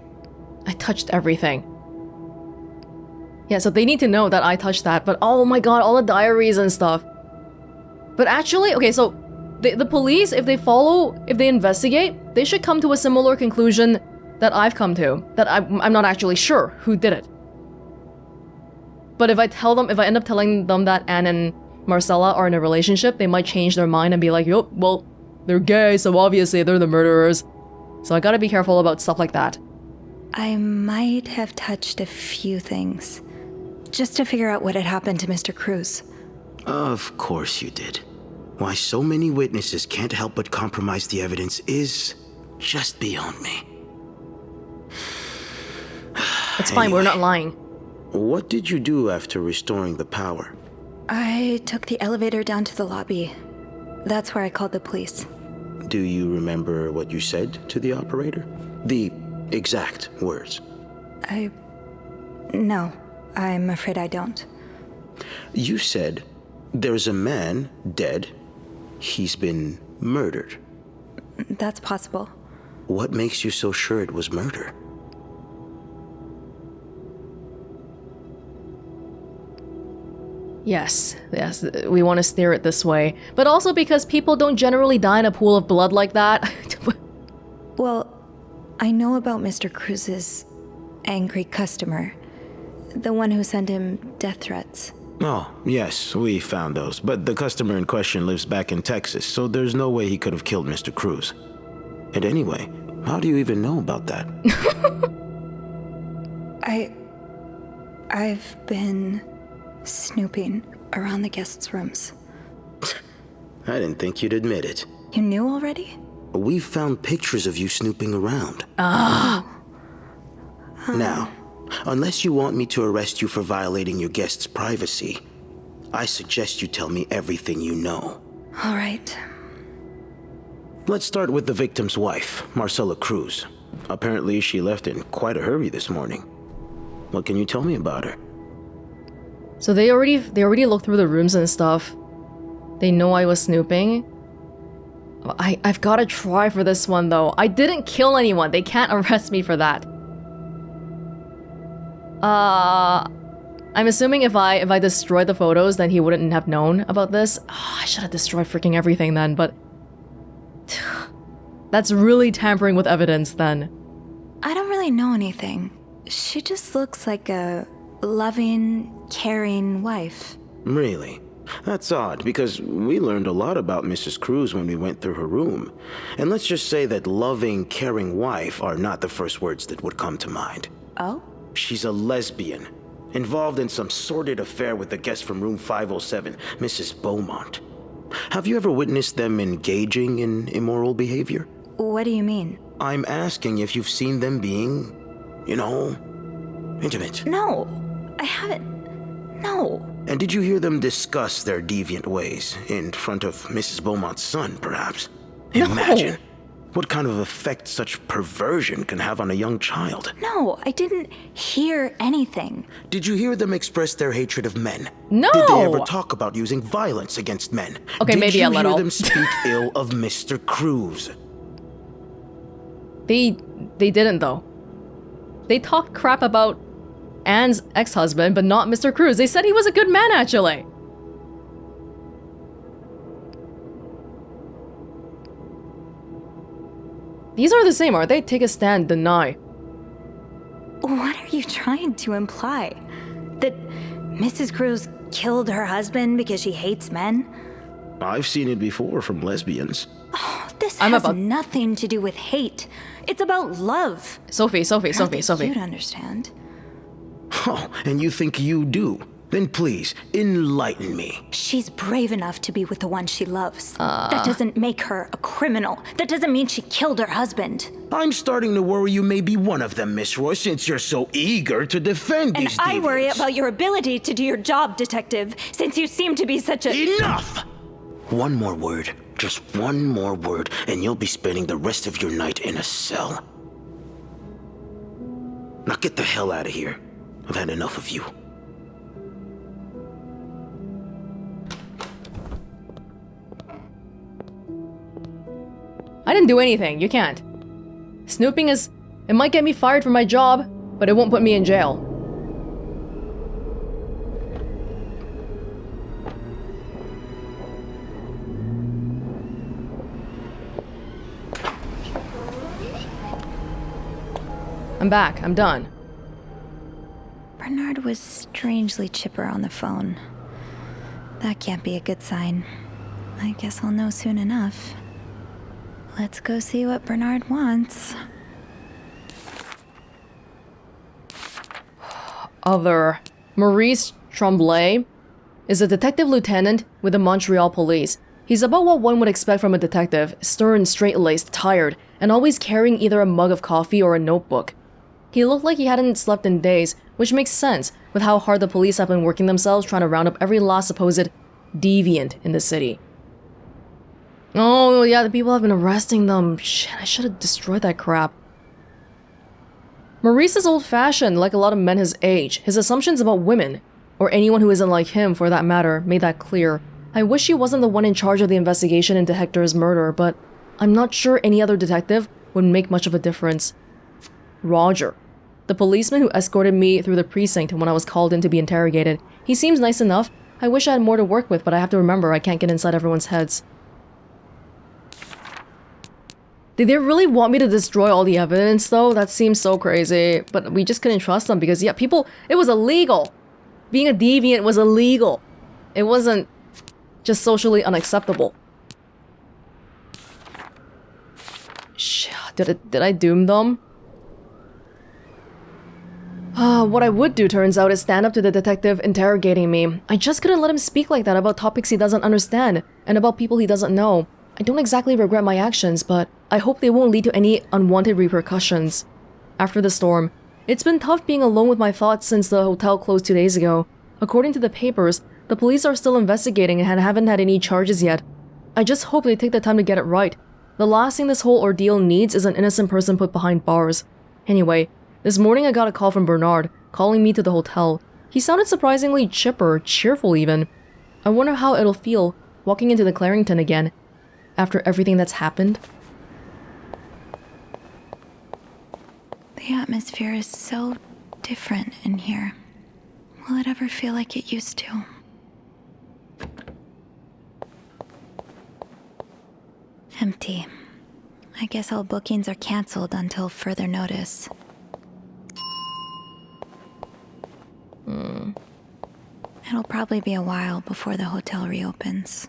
I touched everything. Yeah, so they need to know that I touched that, but oh my god, all the diaries and stuff. But actually, okay, so The police, if they investigate, they should come to a similar conclusion that I've come to. That I'm not actually sure who did it. But if I end up telling them that Anne and Marcella are in a relationship, they might change their mind and be like, yup, well, they're gay, so obviously they're the murderers. So I gotta be careful about stuff like that. I might have touched a few things, just to figure out what had happened to Mr. Cruz. Of course you did. Why so many witnesses can't help but compromise the evidence is just beyond me. It's fine, we're not lying. What did you do after restoring the power? I took the elevator down to the lobby. That's where I called the police. Do you remember what you said to the operator? The exact words. No, I'm afraid I don't. You said, there's a man dead. He's been murdered. That's possible. What makes you so sure it was murder? Yes, we want to steer it this way. But also because people don't generally die in a pool of blood like that. Well, I know about Mr. Cruz's angry customer. The one who sent him death threats. Oh, yes, we found those. But the customer in question lives back in Texas, so there's no way he could have killed Mr. Cruz. And anyway, how do you even know about that? I've been snooping around the guests' rooms. I didn't think you'd admit it. You knew already? We found pictures of you snooping around. Now, unless you want me to arrest you for violating your guests' privacy, I suggest you tell me everything you know. All right. Let's start with the victim's wife, Marcella Cruz. Apparently, she left in quite a hurry this morning. What can you tell me about her? So they already looked through the rooms and stuff. They know I was snooping. I've got to try for this one though. I didn't kill anyone. They can't arrest me for that. I'm assuming if I destroyed the photos, then he wouldn't have known about this. Oh, I should have destroyed freaking everything then, but that's really tampering with evidence then. I don't really know anything. She just looks like a loving, caring wife. Really? That's odd, because we learned a lot about Mrs. Cruz when we went through her room. And let's just say that loving, caring wife are not the first words that would come to mind. Oh? She's a lesbian, involved in some sordid affair with the guest from room 507, Mrs. Beaumont. Have you ever witnessed them engaging in immoral behavior? What do you mean? I'm asking if you've seen them being, intimate. No, I haven't. No. And did you hear them discuss their deviant ways in front of Mrs. Beaumont's son, perhaps? No. Imagine what kind of effect such perversion can have on a young child. No, I didn't hear anything. Did you hear them express their hatred of men? No. Did they ever talk about using violence against men? Okay, maybe a little. Did you hear them speak ill of Mr. Cruz? They didn't though. They talked crap about Anne's ex-husband, but not Mr. Cruz. They said he was a good man, actually. These are the same, aren't they? Take a stand, deny. What are you trying to imply? That Mrs. Cruz killed her husband because she hates men? I've seen it before from lesbians. Oh, this has nothing to do with hate. It's about love. Sophie. You'd understand. Oh, and you think you do? Then please, enlighten me. She's brave enough to be with the one she loves. That doesn't make her a criminal. That doesn't mean she killed her husband. I'm starting to worry you may be one of them, Miss Roy, since you're so eager to defend these And I worry deviants. about your ability to do your job, detective, since you seem to be such a— Enough! One more word, just one more word, and you'll be spending the rest of your night in a cell. Now get the hell out of here. I've had enough of you. I didn't do anything. You can't. Snooping it might get me fired from my job, but it won't put me in jail. I'm back. I'm done. Bernard was strangely chipper on the phone. That can't be a good sign. I guess I'll know soon enough. Let's go see what Bernard wants. Other. Maurice Tremblay is a detective lieutenant with the Montreal police. He's about what one would expect from a detective, stern, straight-laced, tired, and always carrying either a mug of coffee or a notebook. He looked like he hadn't slept in days, which makes sense with how hard the police have been working themselves trying to round up every last supposed deviant in the city. Oh yeah, the people have been arresting them. Shit, I should have destroyed that crap. Maurice is old-fashioned, like a lot of men his age. His assumptions about women, or anyone who isn't like him for that matter, made that clear. I wish he wasn't the one in charge of the investigation into Hector's murder, but I'm not sure any other detective would make much of a difference. Roger, the policeman who escorted me through the precinct when I was called in to be interrogated. He seems nice enough. I wish I had more to work with, but I have to remember I can't get inside everyone's heads. Did they really want me to destroy all the evidence, though? That seems so crazy. But we just couldn't trust them because, yeah, people... It was illegal! Being a deviant was illegal. It wasn't just socially unacceptable. Shit, did I doom them? What I would do, turns out, is stand up to the detective interrogating me. I just couldn't let him speak like that about topics he doesn't understand, and about people he doesn't know. I don't exactly regret my actions, but I hope they won't lead to any unwanted repercussions. After the storm, it's been tough being alone with my thoughts since the hotel closed 2 days ago. According to the papers, the police are still investigating and haven't had any charges yet. I just hope they take the time to get it right. The last thing this whole ordeal needs is an innocent person put behind bars. Anyway, this morning I got a call from Bernard, calling me to the hotel. He sounded surprisingly chipper, cheerful even. I wonder how it'll feel walking into the Clarington again, after everything that's happened. The atmosphere is so different in here. Will it ever feel like it used to? Empty. I guess all bookings are canceled until further notice. It'll probably be a while before the hotel reopens.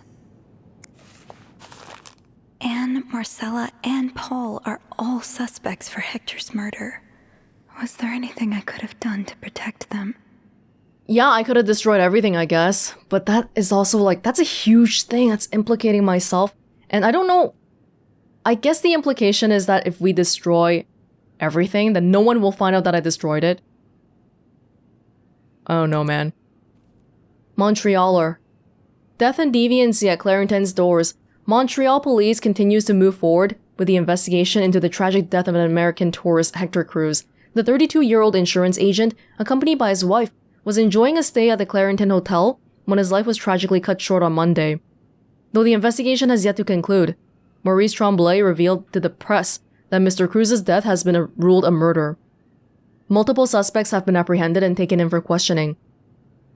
Anne, Marcella, and Paul are all suspects for Hector's murder. Was there anything I could have done to protect them? Yeah, I could have destroyed everything, I guess. But that is also like, that's a huge thing. That's implicating myself. And I don't know. I guess the implication is that if we destroy everything, then no one will find out that I destroyed it. I don't know, man. Montrealer. Death and deviancy at Clarington's doors. Montreal police continues to move forward with the investigation into the tragic death of an American tourist, Hector Cruz. The 32-year-old insurance agent, accompanied by his wife, was enjoying a stay at the Clarington Hotel when his life was tragically cut short on Monday. Though the investigation has yet to conclude, Maurice Tremblay revealed to the press that Mr. Cruz's death has been ruled a murder. Multiple suspects have been apprehended and taken in for questioning.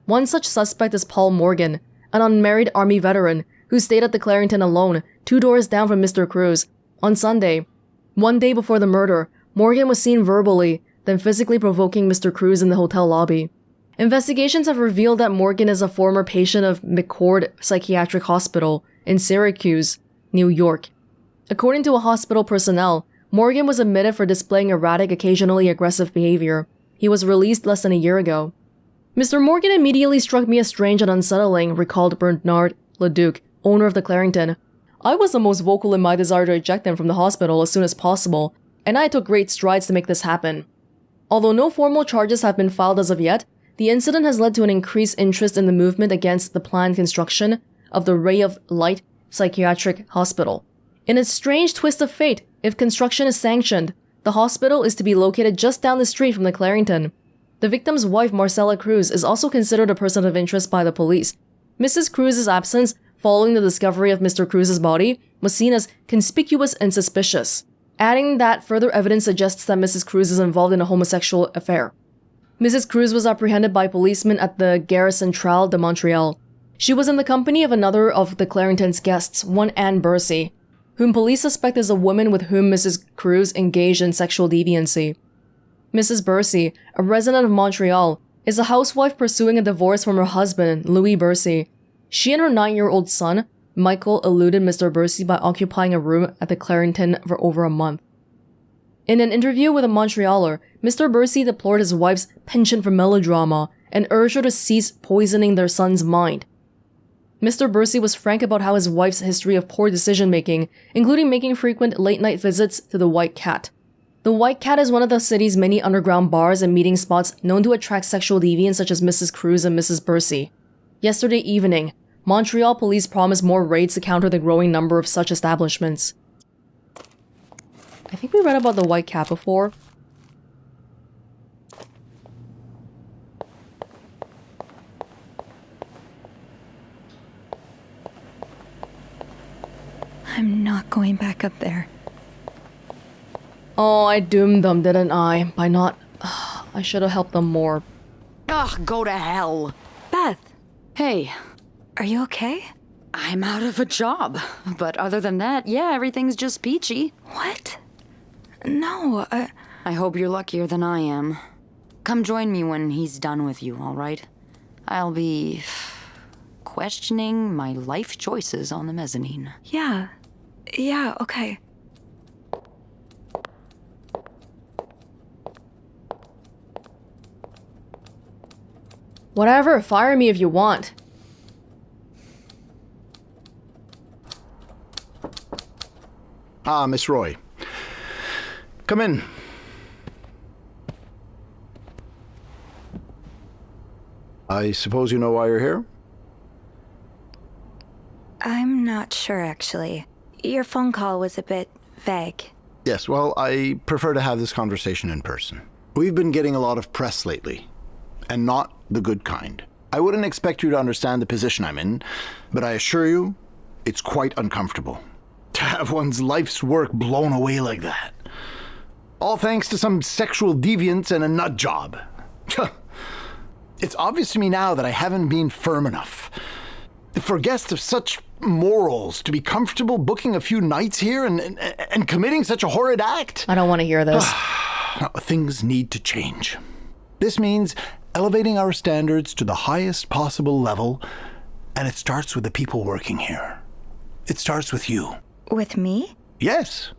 One such suspect is Paul Morgan, an unmarried Army veteran who stayed at the Clarington alone, 2 doors down from Mr. Cruz. On Sunday, 1 day before the murder, Morgan was seen verbally, then physically provoking Mr. Cruz in the hotel lobby. Investigations have revealed that Morgan is a former patient of McCord Psychiatric Hospital in Syracuse, New York. According to a hospital personnel, Morgan was admitted for displaying erratic, occasionally aggressive behavior. He was released less than a year ago. Mr. Morgan immediately struck me as strange and unsettling, recalled Bernard Leduc, owner of the Clarington. I was the most vocal in my desire to eject him from the hospital as soon as possible, and I took great strides to make this happen. Although no formal charges have been filed as of yet, the incident has led to an increased interest in the movement against the planned construction of the Ray of Light Psychiatric Hospital. In a strange twist of fate, if construction is sanctioned, the hospital is to be located just down the street from the Clarington. The victim's wife, Marcella Cruz, is also considered a person of interest by the police. Mrs. Cruz's absence following the discovery of Mr. Cruz's body was seen as conspicuous and suspicious, adding that further evidence suggests that Mrs. Cruz is involved in a homosexual affair. Mrs. Cruz was apprehended by policemen at the Gare Centrale de Montreal. She was in the company of another of the Clarington's guests, one Anne Bursey, whom police suspect is a woman with whom Mrs. Cruz engaged in sexual deviancy. Mrs. Bursey, a resident of Montreal, is a housewife pursuing a divorce from her husband, Louis Bursey. She and her 9-year-old son, Michael, eluded Mr. Bursey by occupying a room at the Clarington for over a month. In an interview with a Montrealer, Mr. Bursey deplored his wife's penchant for melodrama and urged her to cease poisoning their son's mind. Mr. Bursey was frank about how his wife's history of poor decision-making, including making frequent late-night visits to the White Cat. The White Cat is one of the city's many underground bars and meeting spots known to attract sexual deviants such as Mrs. Cruz and Mrs. Bursey. Yesterday evening, Montreal police promised more raids to counter the growing number of such establishments. I think we read about the White Cat before. I'm not going back up there. Oh, I doomed them, didn't I? By not... I should have helped them more. Ugh, go to hell. Beth, Hey, are you okay? I'm out of a job. But other than that, yeah, everything's just peachy. What? No, I hope you're luckier than I am. Come join me when he's done with you, all right? I'll be questioning my life choices on the mezzanine. Yeah, okay. Whatever, fire me if you want. Ah, Miss Roy. Come in. I suppose you know why you're here? I'm not sure, actually. Your phone call was a bit vague. Yes, well, I prefer to have this conversation in person. We've been getting a lot of press lately, and not the good kind. I wouldn't expect you to understand the position I'm in, but I assure you, it's quite uncomfortable. To have one's life's work blown away like that. All thanks to some sexual deviance and a nut job. It's obvious to me now that I haven't been firm enough. For guests of such morals to be comfortable booking a few nights here and committing such a horrid act. I don't want to hear this. Things need to change. This means elevating our standards to the highest possible level, and it starts with the people working here. It starts with you. With me? Yes.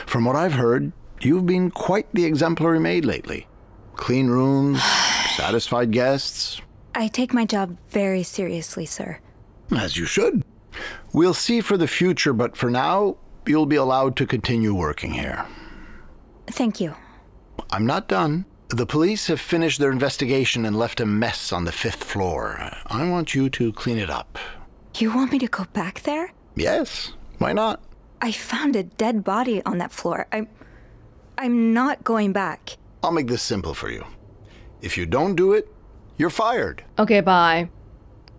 From what I've heard, you've been quite the exemplary maid lately. Clean rooms, satisfied guests. I take my job very seriously, sir. As you should. We'll see for the future, but for now, you'll be allowed to continue working here. Thank you. I'm not done. The police have finished their investigation and left a mess on the 5th floor. I want you to clean it up. You want me to go back there? Yes, why not? I found a dead body on that floor. I'm not going back. I'll make this simple for you. If you don't do it, you're fired. Okay, bye.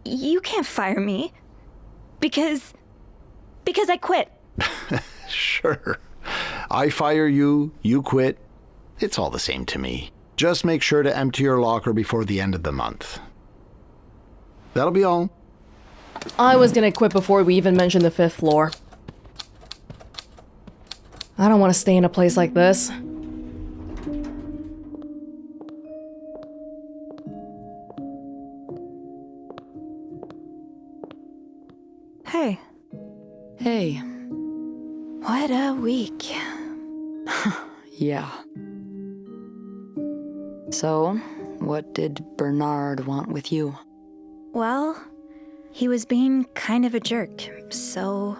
You can't fire me. Because I quit. Sure. I fire you, you quit. It's all the same to me. Just make sure to empty your locker before the end of the month. That'll be all. I was gonna quit before we even mentioned the 5th floor. I don't want to stay in a place like this. Hey. Hey. What a week. Yeah. So, what did Bernard want with you? Well, he was being kind of a jerk, so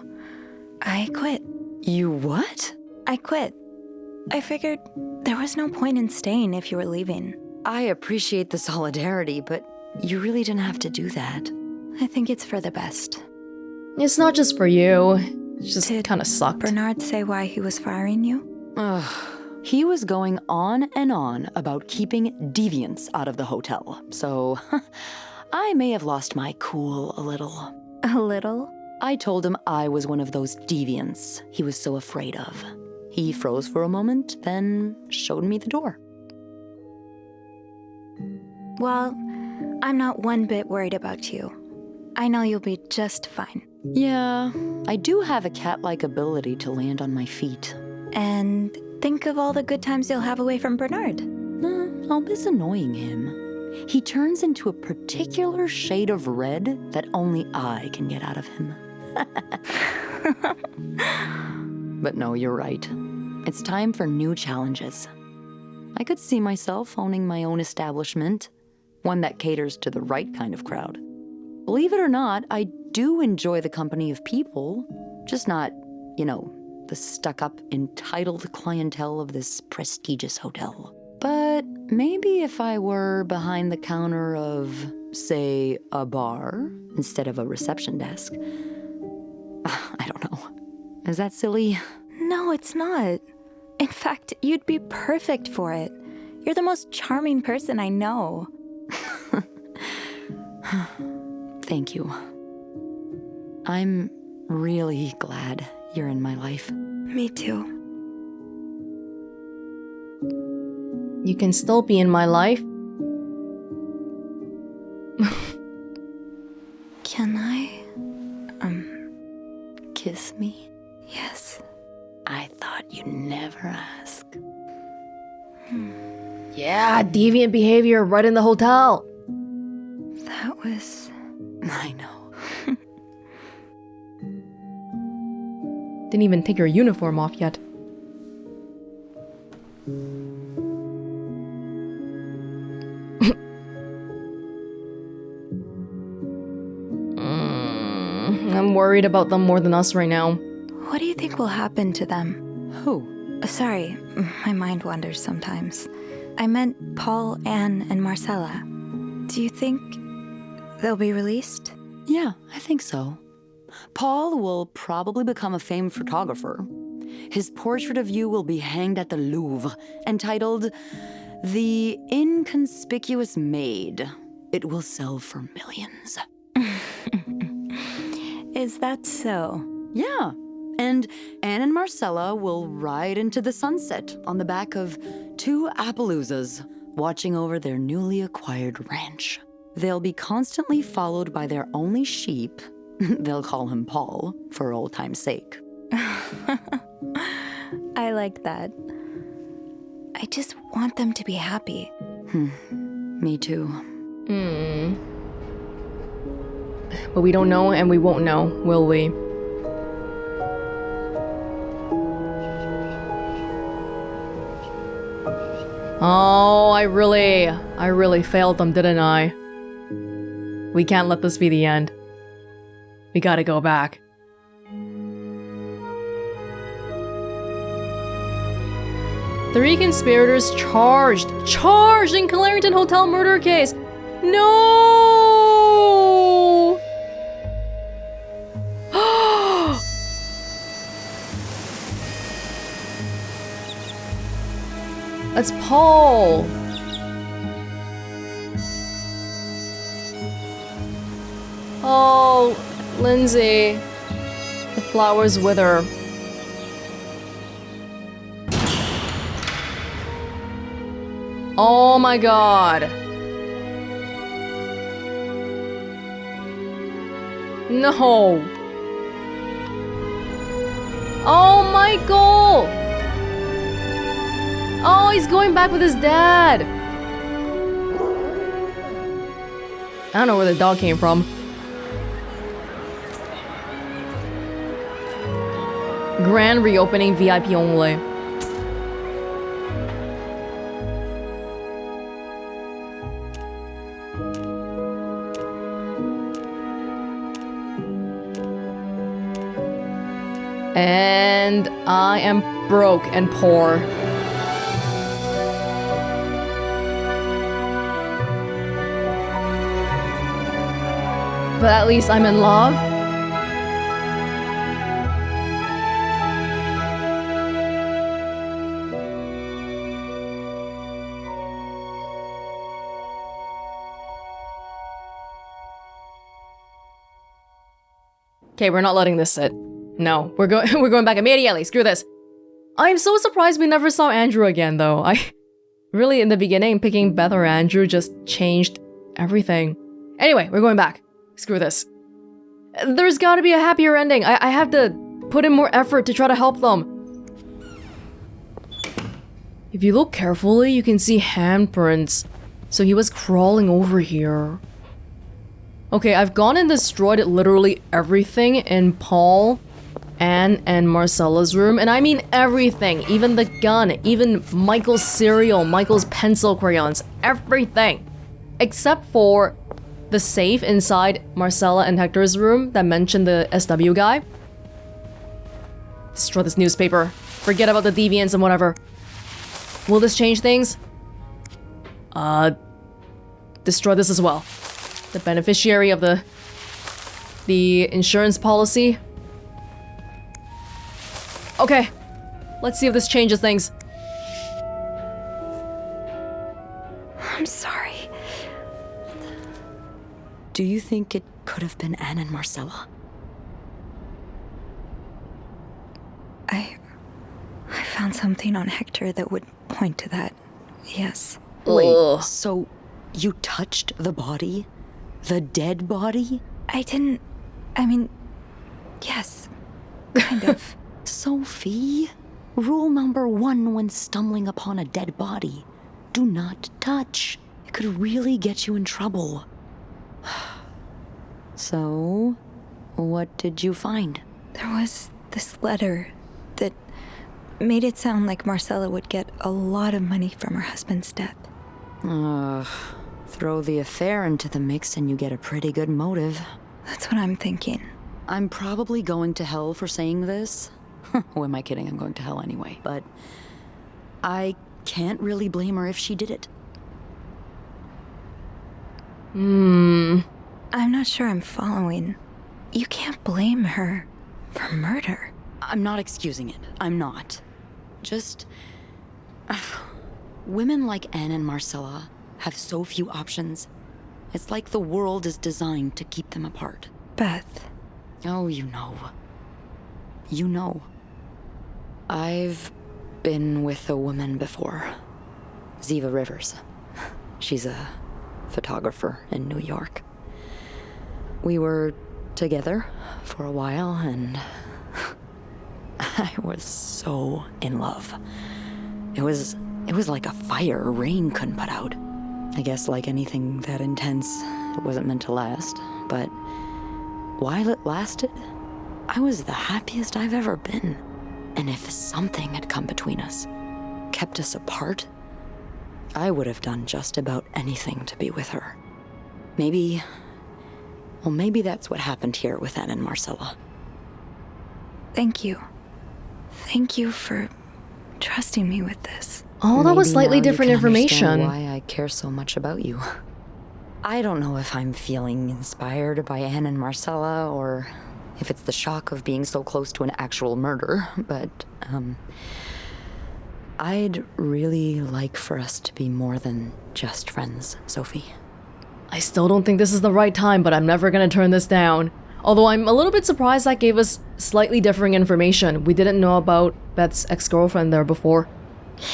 I quit. You what? I quit. I figured there was no point in staying if you were leaving. I appreciate the solidarity, but you really didn't have to do that. I think it's for the best. It's not just for you. It just Did kind of sucked. Bernard say why he was firing you? Ugh. He was going on and on about keeping deviants out of the hotel, so I may have lost my cool a little. A little? I told him I was one of those deviants he was so afraid of. He froze for a moment, then showed me the door. Well, I'm not one bit worried about you. I know you'll be just fine. Yeah, I do have a cat-like ability to land on my feet. And think of all the good times you'll have away from Bernard. I'll miss annoying him. He turns into a particular shade of red that only I can get out of him. But no, you're right. It's time for new challenges. I could see myself owning my own establishment, one that caters to the right kind of crowd. Believe it or not, I do enjoy the company of people, just not, the stuck-up, entitled clientele of this prestigious hotel. But maybe if I were behind the counter of, say, a bar instead of a reception desk. I don't know. Is that silly? No, it's not. In fact, you'd be perfect for it. You're the most charming person I know. Thank you. I'm really glad you're in my life. Me too. You can still be in my life. Can I? Kiss me? Yes. I thought you'd never ask. Yeah, deviant behavior right in the hotel. That was... I know. Didn't even take your uniform off yet. I'm worried about them more than us right now. What do you think will happen to them? Who? Sorry, my mind wanders sometimes. I meant Paul, Anne, and Marcella. Do you think they'll be released? Yeah, I think so. Paul will probably become a famed photographer. His portrait of you will be hanged at the Louvre, entitled The Inconspicuous Maid. It will sell for millions. Is that so? Yeah, and Anne and Marcella will ride into the sunset on the back of two Appaloozas, watching over their newly acquired ranch. They'll be constantly followed by their only sheep. They'll call him Paul, for old time's sake. I like that. I just want them to be happy. Me too. But we don't know and we won't know, will we? Oh, I really failed them, didn't I? We can't let this be the end. We gotta go back. Three conspirators charged in Clarington Hotel murder case. No! That's Paul. Oh, Lindsay. The flowers wither. Oh my god. No. Oh, Michael. Oh, he's going back with his dad. I don't know where the dog came from. Grand reopening, VIP only. And I am broke and poor. But at least I'm in love. Okay, we're not letting this sit. No, we're going back immediately. Screw this. I'm so surprised we never saw Andrew again, though. I really, in the beginning, picking Beth or Andrew just changed everything. Anyway, we're going back. Screw this. There's gotta be a happier ending. I have to put in more effort to try to help them. If you look carefully, you can see handprints. So he was crawling over here. Okay, I've gone and destroyed literally everything in Paul, Anne, and Marcella's room. And I mean everything. Even the gun, even Michael's cereal, Michael's pencil crayons, everything. Except for the safe inside Marcella and Hector's room that mentioned the SW guy. Destroy this newspaper. Forget about the deviants and whatever. Will this change things? Destroy this as well. The beneficiary of the insurance policy. Okay. Let's see if this changes things. I'm sorry. Do you think it could have been Anne and Marcella? I found something on Hector that would point to that. Yes. Wait, Ugh. so you touched the body? The dead body? Yes. Kind of. Sophie, rule number 1 when stumbling upon a dead body: do not touch. It could really get you in trouble. So, what did you find? There was this letter that made it sound like Marcella would get a lot of money from her husband's death. Throw the affair into the mix and you get a pretty good motive. That's what I'm thinking. I'm probably going to hell for saying this. Who am I kidding? I'm going to hell anyway. But I can't really blame her if she did it. I'm not sure I'm following. You can't blame her for murder. I'm not excusing it. I'm not. Just... women like Anne and Marcella have so few options. It's like the world is designed to keep them apart. Beth. Oh, you know. You know. I've been with a woman before. Ziva Rivers. She's a photographer in New York. We were together for a while, and I was so in love. It was like a fire rain couldn't put out. I guess like anything that intense, it wasn't meant to last, but while it lasted, I was the happiest I've ever been. And if something had come between us, kept us apart, I would have done just about anything to be with her. Maybe that's what happened here with Anne and Marcella. Thank you. Thank you for trusting me with this. Oh, that was Maybe slightly now you different can understand information. why I care so much about you. I don't know if I'm feeling inspired by Anne and Marcella, or if it's the shock of being so close to an actual murder, but, I'd really like for us to be more than just friends, Sophie. I still don't think this is the right time, but I'm never gonna turn this down. Although I'm a little bit surprised that gave us slightly differing information. We didn't know about Beth's ex-girlfriend there before.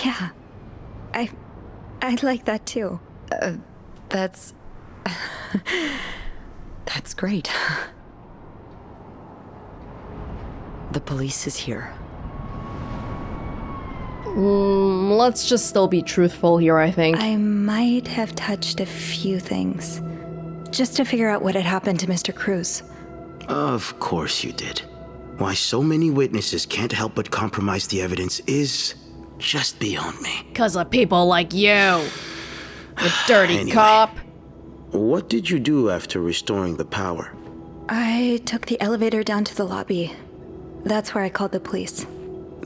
Yeah. I'd like that too. That's great. The police is here. Let's just still be truthful here, I think. I might have touched a few things, just to figure out what had happened to Mr. Cruz. Of course you did. Why so many witnesses can't help but compromise the evidence is just beyond me. 'Cause of people like you. You dirty Anyway. cop. What did you do after restoring the power? I took the elevator down to the lobby. That's where I called the police.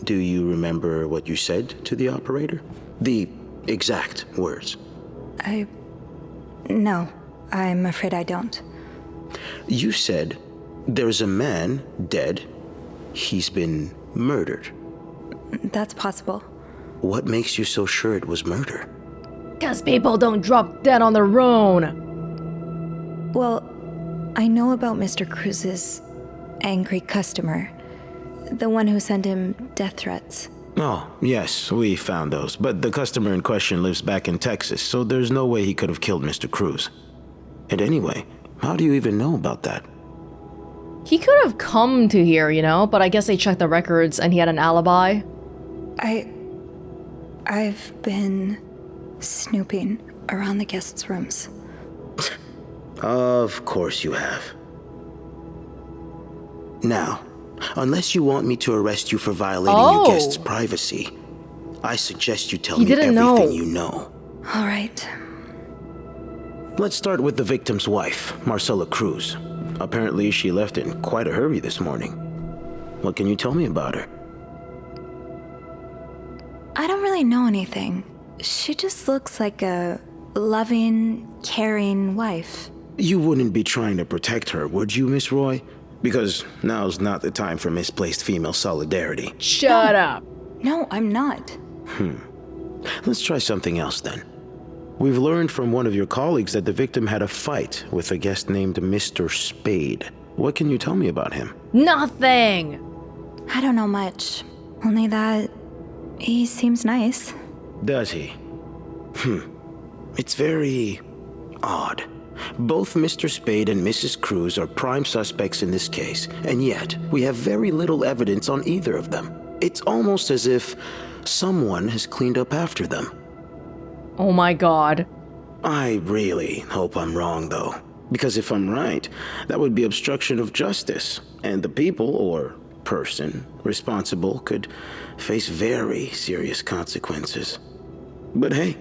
Do you remember what you said to the operator? The exact words. No, I'm afraid I don't. You said, there's a man dead. He's been murdered. That's possible. What makes you so sure it was murder? 'Cause people don't drop dead on their own. Well, I know about Mr. Cruz's angry customer. The one who sent him death threats. Oh, yes, we found those. But the customer in question lives back in Texas, so there's no way he could have killed Mr. Cruz. And anyway, how do you even know about that? He could have come to here, you know, but I guess they checked the records and he had an alibi. I've been snooping around the guests' rooms. Of course you have. Now, unless you want me to arrest you for violating your guest's privacy, I suggest you tell me everything you know. All right. Let's start with the victim's wife, Marcella Cruz. Apparently, she left in quite a hurry this morning. What can you tell me about her? I don't really know anything. She just looks like a loving, caring wife. You wouldn't be trying to protect her, would you, Miss Roy? Because now's not the time for misplaced female solidarity. Shut up. No, I'm not. Let's try something else then. We've learned from one of your colleagues that the victim had a fight with a guest named Mr. Spade. What can you tell me about him? Nothing. I don't know much. Only that he seems nice. Does he? It's very odd. Both Mr. Spade and Mrs. Cruz are prime suspects in this case, and yet we have very little evidence on either of them. It's almost as if someone has cleaned up after them. Oh my god. I really hope I'm wrong, though. Because if I'm right, that would be obstruction of justice, and the people, or person, responsible could face very serious consequences. But hey,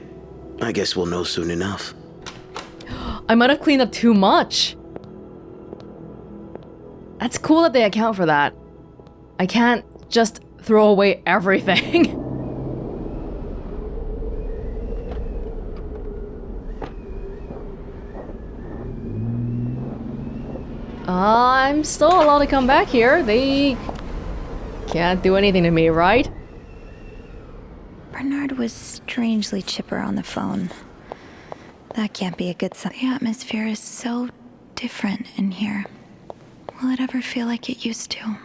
I guess we'll know soon enough. I might have cleaned up too much. That's cool that they account for that. I can't just throw away everything. I'm still allowed to come back here. They can't do anything to me, right? Bernard was strangely chipper on the phone. That can't be a good sign. The atmosphere is so different in here. Will it ever feel like it used to?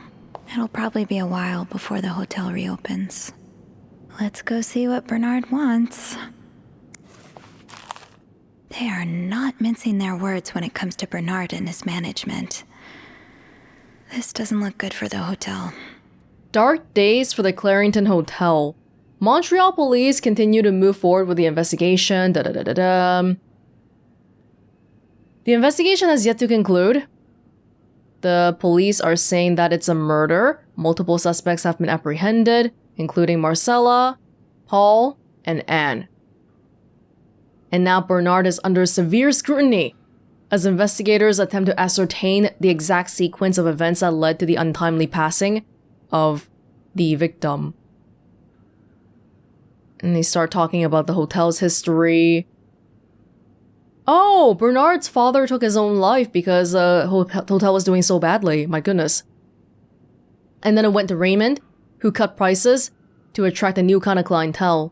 It'll probably be a while before the hotel reopens. Let's go see what Bernard wants. They are not mincing their words when it comes to Bernard and his management. This doesn't look good for the hotel. Dark days for the Clarington Hotel. Montreal police continue to move forward with the investigation. The investigation has yet to conclude. The police are saying that it's a murder. Multiple suspects have been apprehended, including Marcella, Paul, and Anne. And now Bernard is under severe scrutiny as investigators attempt to ascertain the exact sequence of events that led to the untimely passing of the victim. And they start talking about the hotel's history. Oh, Bernard's father took his own life because the hotel was doing so badly. My goodness. And then it went to Raymond, who cut prices to attract a new kind of clientele.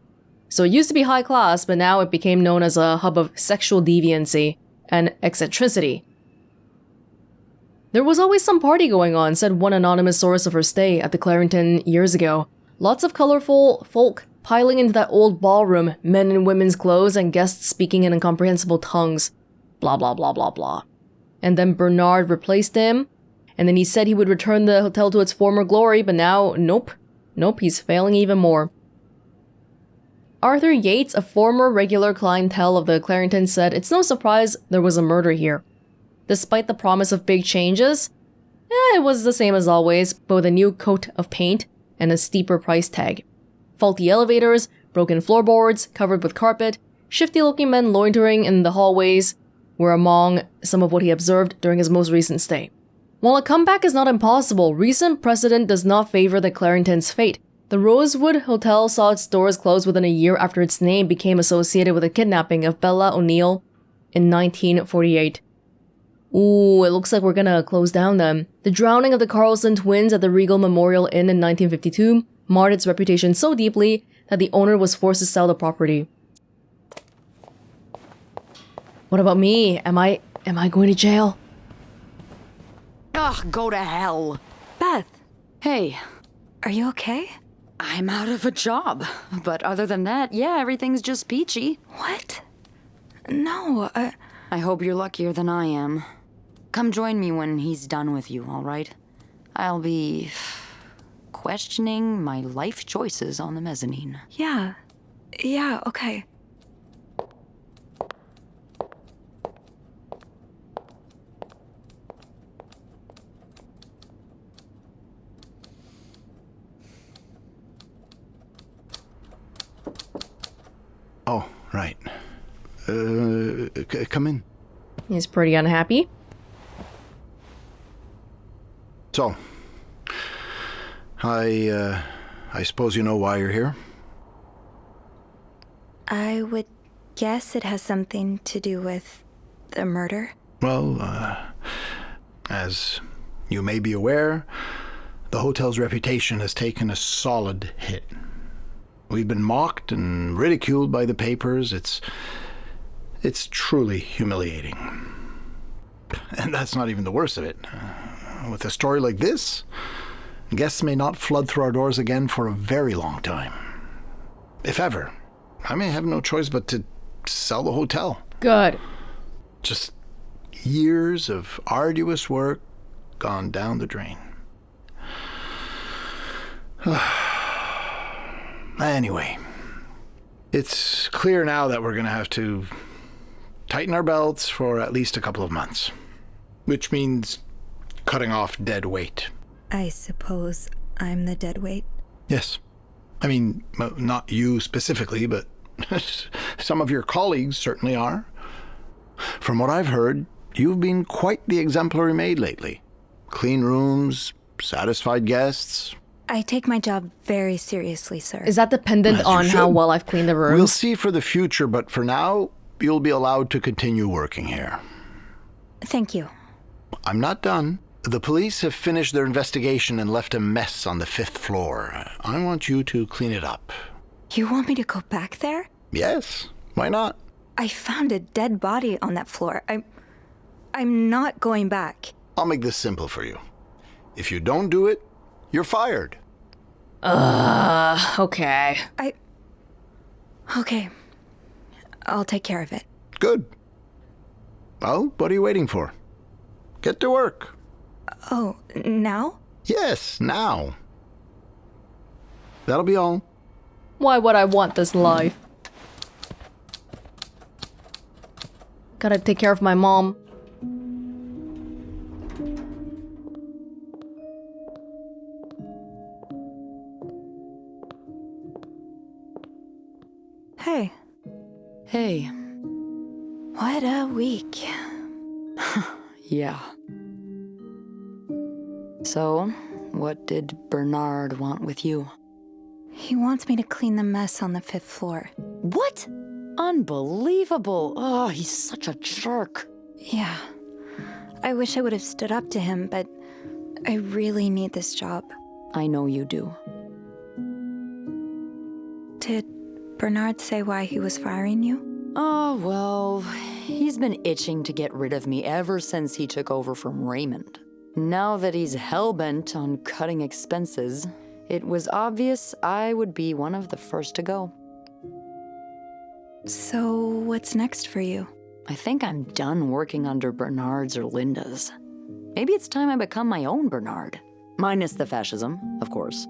So it used to be high class, but now it became known as a hub of sexual deviancy and eccentricity. There was always some party going on, said one anonymous source of her stay at the Clarington years ago. Lots of colorful folk piling into that old ballroom, men in women's clothes and guests speaking in incomprehensible tongues. Blah, blah, blah, blah, blah. And then Bernard replaced him, and then he said he would return the hotel to its former glory, but now, nope. Nope, he's failing even more. Arthur Yates, a former regular clientele of the Clarington, said it's no surprise there was a murder here. Despite the promise of big changes, it was the same as always, but with a new coat of paint and a steeper price tag. Faulty elevators, broken floorboards covered with carpet, shifty-looking men loitering in the hallways were among some of what he observed during his most recent stay. While a comeback is not impossible, recent precedent does not favor the Clarington's fate. The Rosewood Hotel saw its doors close within a year after its name became associated with the kidnapping of Bella O'Neill in 1948. Ooh, it looks like we're gonna close down then. The drowning of the Carlson twins at the Regal Memorial Inn in 1952 marred its reputation so deeply that the owner was forced to sell the property. What about me? Am I going to jail? Ugh, go to hell. Beth, Hey, are you okay? I'm out of a job. But other than that, yeah, everything's just peachy. What? No, I hope you're luckier than I am. Come join me when he's done with you, all right? I'll be questioning my life choices on the mezzanine. yeah. Yeah, okay. Oh, right. Come in. He's pretty unhappy. So, I suppose you know why you're here? I would guess it has something to do with the murder. Well, as you may be aware, the hotel's reputation has taken a solid hit. We've been mocked and ridiculed by the papers. It's truly humiliating. And that's not even the worst of it. With a story like this, guests may not flood through our doors again for a very long time. If ever. I may have no choice but to sell the hotel. Good. Just years of arduous work gone down the drain. Anyway, it's clear now that we're going to have to tighten our belts for at least a couple of months, which means cutting off dead weight. I suppose I'm the dead weight. Yes. I mean, not you specifically, but some of your colleagues certainly are. From what I've heard, you've been quite the exemplary maid lately. Clean rooms, satisfied guests. I take my job very seriously, sir. Is that dependent As you on how should. well I've cleaned the rooms? We'll see for the future, but for now, you'll be allowed to continue working here. Thank you. I'm not done. The police have finished their investigation and left a mess on the 5th floor. I want you to clean it up. You want me to go back there? Yes, why not? I found a dead body on that floor. I'm not going back. I'll make this simple for you. If you don't do it, you're fired. Okay. Okay. I'll take care of it. Good. Well, what are you waiting for? Get to work. Oh, now? Yes, now. That'll be all. Why would I want this life? Gotta take care of my mom. Hey, Hey. what a week. Yeah. So, what did Bernard want with you? He wants me to clean the mess on the 5th floor. What? Unbelievable. Oh, he's such a jerk. Yeah. I wish I would have stood up to him, but I really need this job. I know you do. Did Bernard say why he was firing you? Oh, well, he's been itching to get rid of me ever since he took over from Raymond. Now that he's hell-bent on cutting expenses, it was obvious I would be one of the first to go. So, what's next for you? I think I'm done working under Bernard's or Linda's. Maybe it's time I become my own Bernard. Minus the fascism, of course.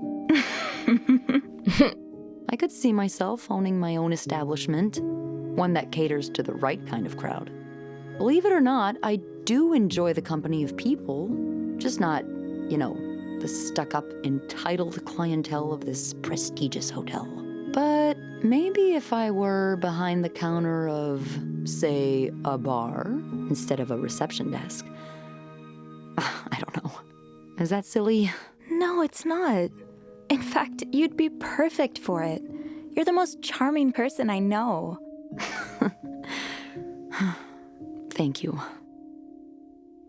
I could see myself owning my own establishment, one that caters to the right kind of crowd. Believe it or not, I do enjoy the company of people, just not, the stuck-up, entitled clientele of this prestigious hotel. But maybe if I were behind the counter of, say, a bar, instead of a reception desk. I don't know. Is that silly? No, it's not. In fact, you'd be perfect for it. You're the most charming person I know. Thank you.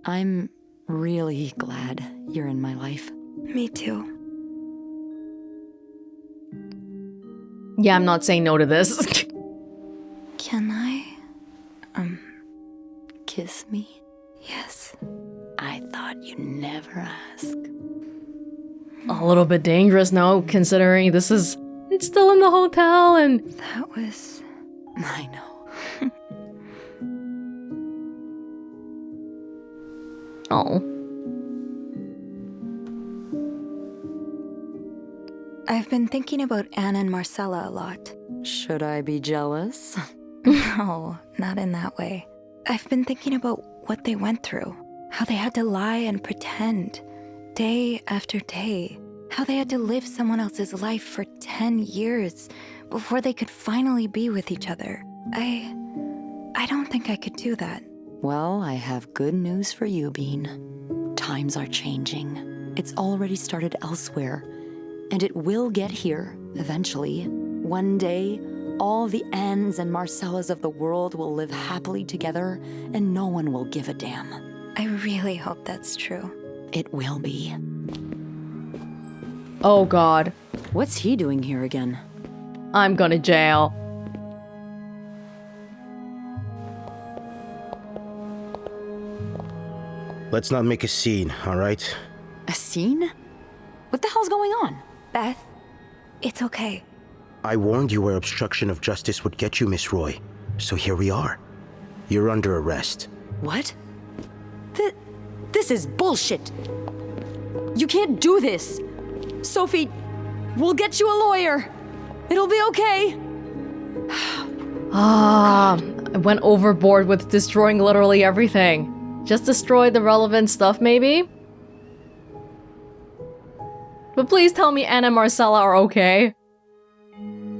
I'm really glad you're in my life. Me too. Yeah, I'm not saying no to this. Can I? Kiss me? Yes. I thought you'd never ask. A little bit dangerous now, considering it's still in the hotel and... That was... I know. Oh. I've been thinking about Anne and Marcella a lot. Should I be jealous? No, not in that way. I've been thinking about what they went through. How they had to lie and pretend, day after day. How they had to live someone else's life for 10 years before they could finally be with each other. I don't think I could do that. Well, I have good news for you, Bean. Times are changing. It's already started elsewhere, and it will get here eventually. One day, all the Annes and Marcellas of the world will live happily together, and no one will give a damn. I really hope that's true. It will be. Oh god. What's he doing here again? I'm going to jail. Let's not make a scene, all right? A scene? What the hell's going on? Beth, it's okay. I warned you where obstruction of justice would get you, Miss Roy. So here we are. You're under arrest. What? This is bullshit. You can't do this. Sophie, we'll get you a lawyer. It'll be okay. I went overboard with destroying literally everything. Just destroy the relevant stuff, maybe? But please tell me Anna and Marcella are okay.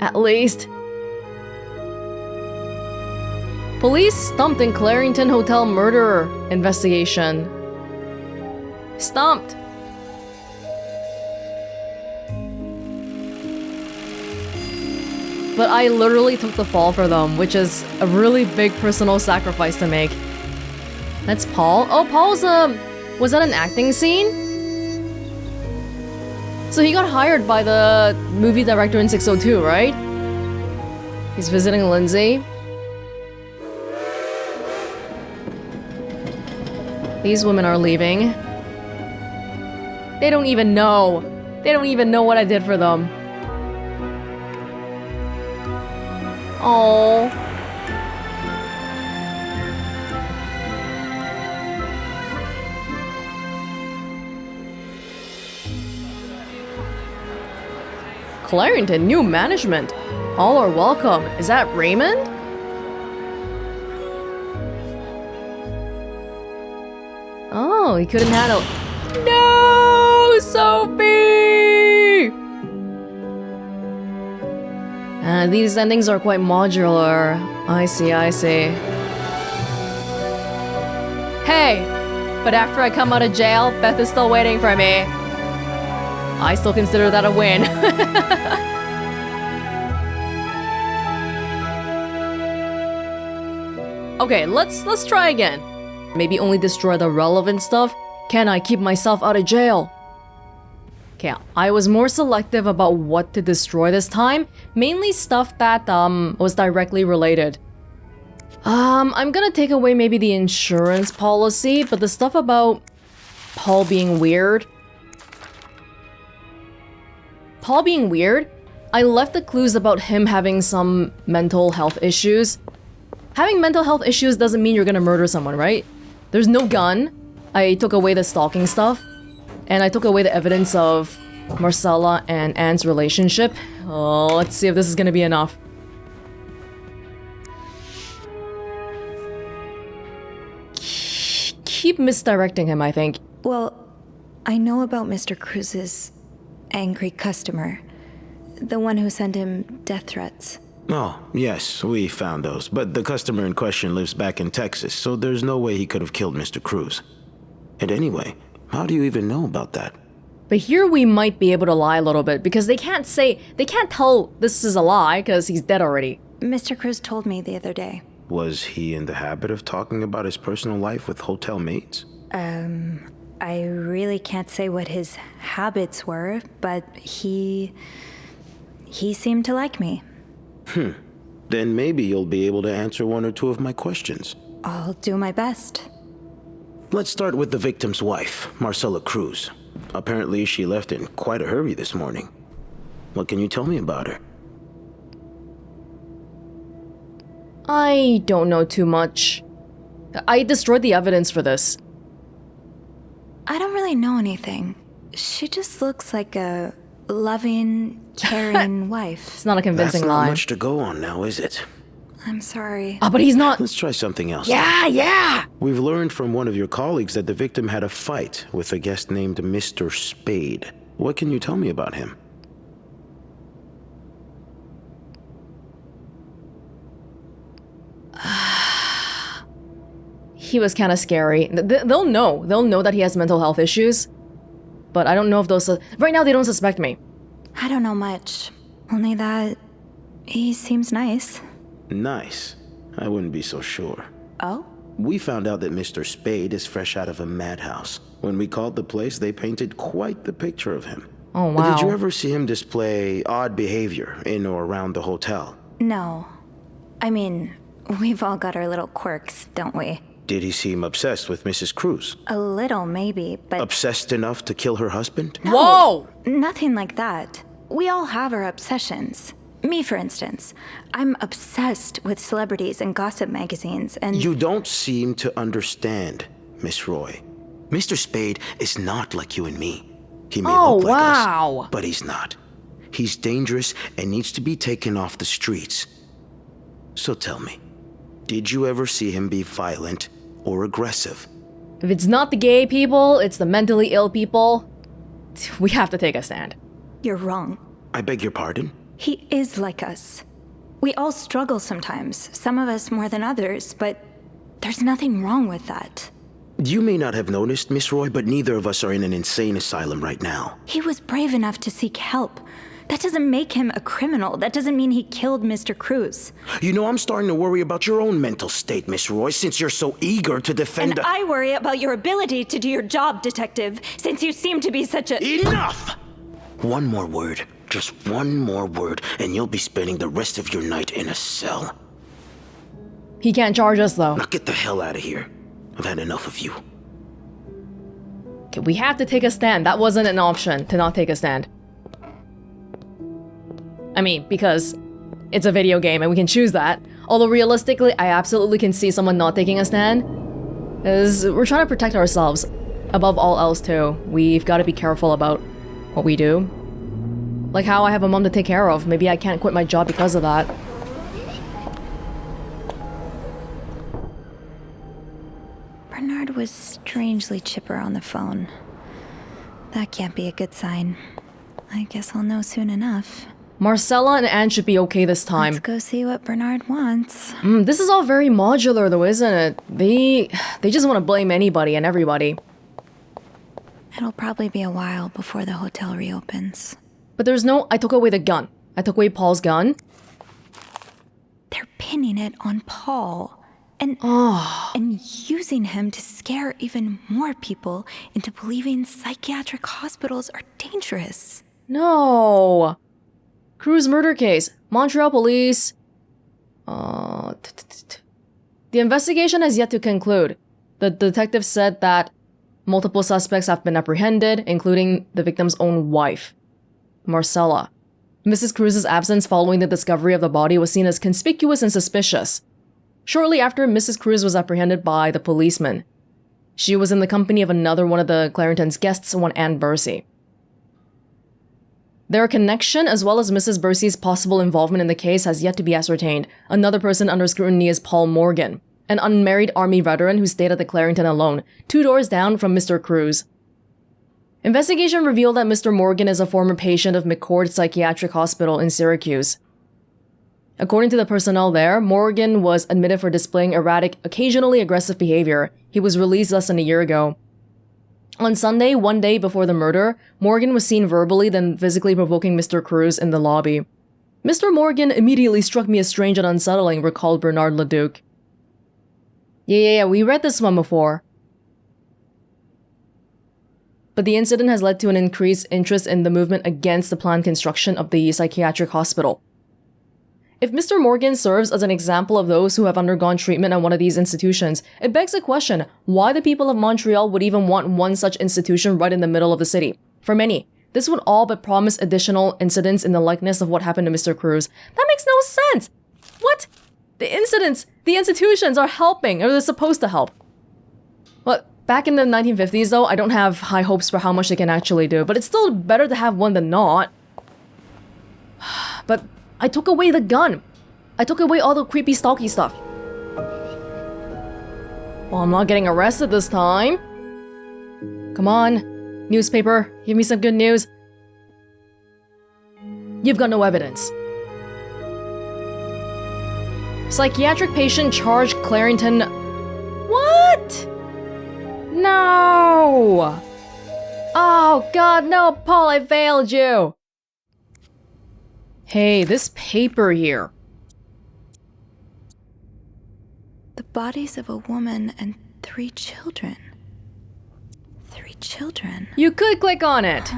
At least. Police stumped in Clarington Hotel murder investigation. Stumped. But I literally took the fall for them, which is a really big personal sacrifice to make. That's Paul. Oh, Paul's was that an acting scene? So he got hired by the movie director in 602, right? He's visiting Lindsay. These women are leaving. They don't even know. They don't even know what I did for them. Oh. Clarington, new management. All are welcome. Is that Raymond? Oh, he couldn't handle. No, Sophie! These endings are quite modular. I see, I see. Hey! But after I come out of jail, Beth is still waiting for me. I still consider that a win. Okay, let's try again. Maybe only destroy the relevant stuff? Can I keep myself out of jail? Okay, I was more selective about what to destroy this time. Mainly stuff that was directly related. I'm gonna take away maybe the insurance policy, but the stuff about Paul being weird. Paul being weird? I left the clues about him having some mental health issues. Having mental health issues doesn't mean you're gonna murder someone, right? There's no gun. I took away the stalking stuff. And I took away the evidence of Marcella and Anne's relationship. Oh, let's see if this is gonna be enough. Keep misdirecting him, I think. Well, I know about Mr. Cruz's angry customer. The one who sent him death threats. Oh, yes, we found those. But the customer in question lives back in Texas, so there's no way he could have killed Mr. Cruz. And anyway, how do you even know about that? But here we might be able to lie a little bit, because they can't tell this is a lie, because he's dead already. Mr. Cruz told me the other day. Was he in the habit of talking about his personal life with hotel maids? I really can't say what his habits were, but he seemed to like me. Then maybe you'll be able to answer one or two of my questions. I'll do my best. Let's start with the victim's wife, Marcella Cruz. Apparently she left in quite a hurry this morning. What can you tell me about her? I don't know too much. I destroyed the evidence for this. I don't really know anything. She just looks like a loving, caring wife. It's not a convincing That's not lie. much to go on now, is it? I'm sorry. Ah, but he's not. Let's try something else. Yeah. We've learned from one of your colleagues that the victim had a fight with a guest named Mr. Spade. What can you tell me about him? He was kind of scary. They'll know. They'll know that he has mental health issues. But I don't know if those... Right now, they don't suspect me. I don't know much. Only that he seems nice. Nice. I wouldn't be so sure. Oh? We found out that Mr. Spade is fresh out of a madhouse. When we called the place, they painted quite the picture of him. Oh, wow. Did you ever see him display odd behavior in or around the hotel? No. I mean, we've all got our little quirks, don't we? Did he seem obsessed with Mrs. Cruz? A little, maybe, but... Obsessed enough to kill her husband? No, Whoa! Nothing like that. We all have our obsessions. Me, for instance. I'm obsessed with celebrities and gossip magazines, and... You don't seem to understand, Miss Roy. Mr. Spade is not like you and me. He may look like us, but he's not. He's dangerous and needs to be taken off the streets. So tell me, did you ever see him be violent or aggressive? If it's not the gay people, it's the mentally ill people. We have to take a stand. You're wrong. I beg your pardon? He is like us. We all struggle sometimes, some of us more than others, but there's nothing wrong with that. You may not have noticed, Miss Roy, but neither of us are in an insane asylum right now. He was brave enough to seek help. That doesn't make him a criminal. That doesn't mean he killed Mr. Cruz. You know, I'm starting to worry about your own mental state, Miss Roy, since you're so eager to defend And I worry about your ability to do your job, Detective, since you seem to be such a... Enough! One more word, just one more word, and you'll be spending the rest of your night in a cell. He can't charge us, though. Now get the hell out of here. I've had enough of you. Okay, we have to take a stand. That wasn't an option to not take a stand. I mean, because it's a video game and we can choose that. Although realistically, I absolutely can see someone not taking a stand. Because we're trying to protect ourselves. Above all else, too. We've got to be careful about what we do. Like how I have a mom to take care of. Maybe I can't quit my job because of that. Bernard was strangely chipper on the phone. That can't be a good sign. I guess I'll know soon enough. Marcella and Anne should be okay this time. Let's go see what Bernard wants. This is all very modular though, isn't it? They just want to blame anybody and everybody. It'll probably be a while before the hotel reopens. But there's no, I took away the gun. I took away Paul's gun. They're pinning it on Paul. And using him to scare even more people into believing psychiatric hospitals are dangerous. No. Cruz murder case. Montreal police. The investigation has yet to conclude. The detective said that multiple suspects have been apprehended, including the victim's own wife, Marcella. Mrs. Cruz's absence following the discovery of the body was seen as conspicuous and suspicious. Shortly after, Mrs. Cruz was apprehended by the policeman. She was in the company of another one of the Clarington's guests, one Anne Bursey. Their connection, as well as Mrs. Bursey's possible involvement in the case, has yet to be ascertained. Another person under scrutiny is Paul Morgan, an unmarried Army veteran who stayed at the Clarington alone, 2 doors down from Mr. Cruz. Investigation revealed that Mr. Morgan is a former patient of McCord Psychiatric Hospital in Syracuse. According to the personnel there, Morgan was admitted for displaying erratic, occasionally aggressive behavior. He was released less than a year ago. On Sunday, 1 day before the murder, Morgan was seen verbally then physically provoking Mr. Cruz in the lobby. Mr. Morgan immediately struck me as strange and unsettling, recalled Bernard Leduc. Yeah, we read this one before. But the incident has led to an increased interest in the movement against the planned construction of the psychiatric hospital. If Mr. Morgan serves as an example of those who have undergone treatment at one of these institutions, it begs the question why the people of Montreal would even want one such institution right in the middle of the city. For many, this would all but promise additional incidents in the likeness of what happened to Mr. Cruz. That makes no sense! What? The institutions are helping, or they're supposed to help. Well, back in the 1950s though, I don't have high hopes for how much they can actually do, but it's still better to have one than not. But I took away the gun. I took away all the creepy stalky stuff. Well, I'm not getting arrested this time. Come on, newspaper, give me some good news. You've got no evidence. Psychiatric patient charged Clarington. What? No! Oh god, no, Paul, I failed you! Hey, this paper here. The bodies of a woman and 3 children. 3 children? You could click on it.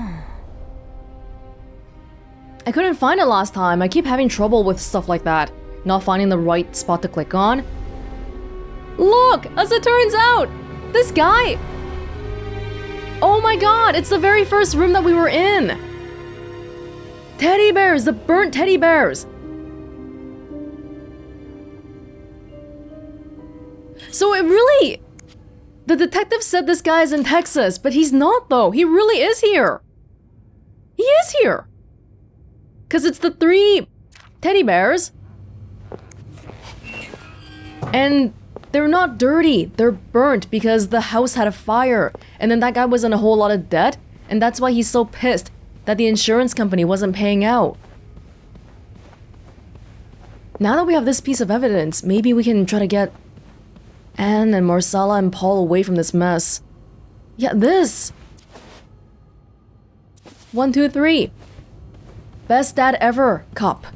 I couldn't find it last time. I keep having trouble with stuff like that. Not finding the right spot to click on. Look, as it turns out, this guy. Oh my god, it's the very first room that we were in. Teddy bears, the burnt teddy bears. So it really... The detective said this guy is in Texas, but he's not though. He really is here. He is here. Because it's the 3 teddy bears. And they're not dirty. They're burnt because the house had a fire. And then that guy was in a whole lot of debt. And that's why he's so pissed that the insurance company wasn't paying out. Now that we have this piece of evidence, maybe we can try to get Anne and Marcella and Paul away from this mess. Yeah, this. 1, 2, 3. Best dad ever cup.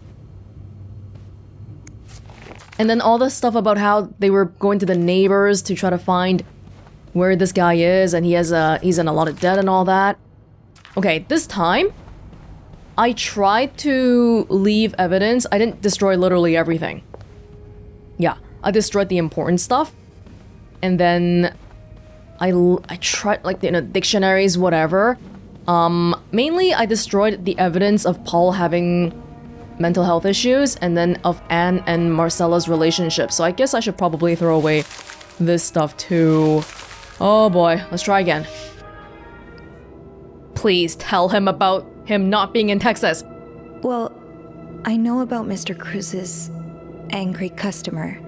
And then all the stuff about how they were going to the neighbors to try to find where this guy is, and he's in a lot of debt and all that. Okay, this time I tried to leave evidence. I didn't destroy literally everything. Yeah, I destroyed the important stuff. And then I tried, like, you know, dictionaries, whatever. Mainly I destroyed the evidence of Paul having mental health issues, and then of Anne and Marcella's relationship. So I guess I should probably throw away this stuff too. Oh boy, let's try again. Please tell him about him not being in Texas. Well, I know about Mr. Cruz's angry customer.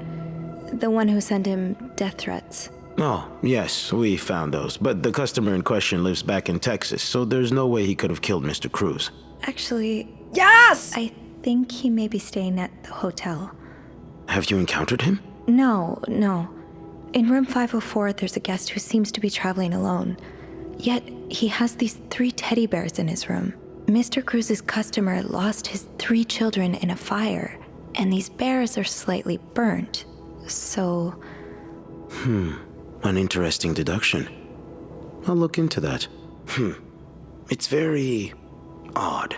The one who sent him death threats. Oh, yes, we found those. But the customer in question lives back in Texas, so there's no way he could have killed Mr. Cruz. Actually, Yes! I think he may be staying at the hotel. Have you encountered him? No. In room 504, there's a guest who seems to be traveling alone. Yet, he has these 3 teddy bears in his room. Mr. Cruz's customer lost his 3 children in a fire, and these bears are slightly burnt. So... An interesting deduction. I'll look into that. It's very... odd.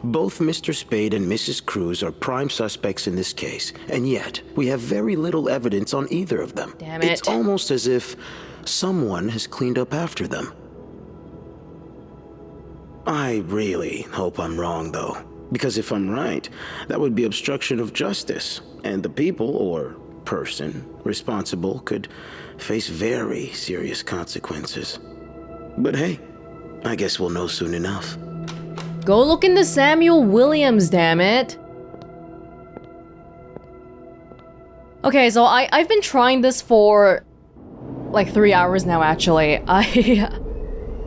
Both Mr. Spade and Mrs. Cruz are prime suspects in this case, and yet we have very little evidence on either of them. Damn it. It's almost as if someone has cleaned up after them. I really hope I'm wrong, though, because if I'm right, that would be obstruction of justice, and the people, or person, responsible could face very serious consequences. But hey, I guess we'll know soon enough. Go look into Samuel Williams, damn it. Okay, so I've been trying this for like 3 hours now, actually.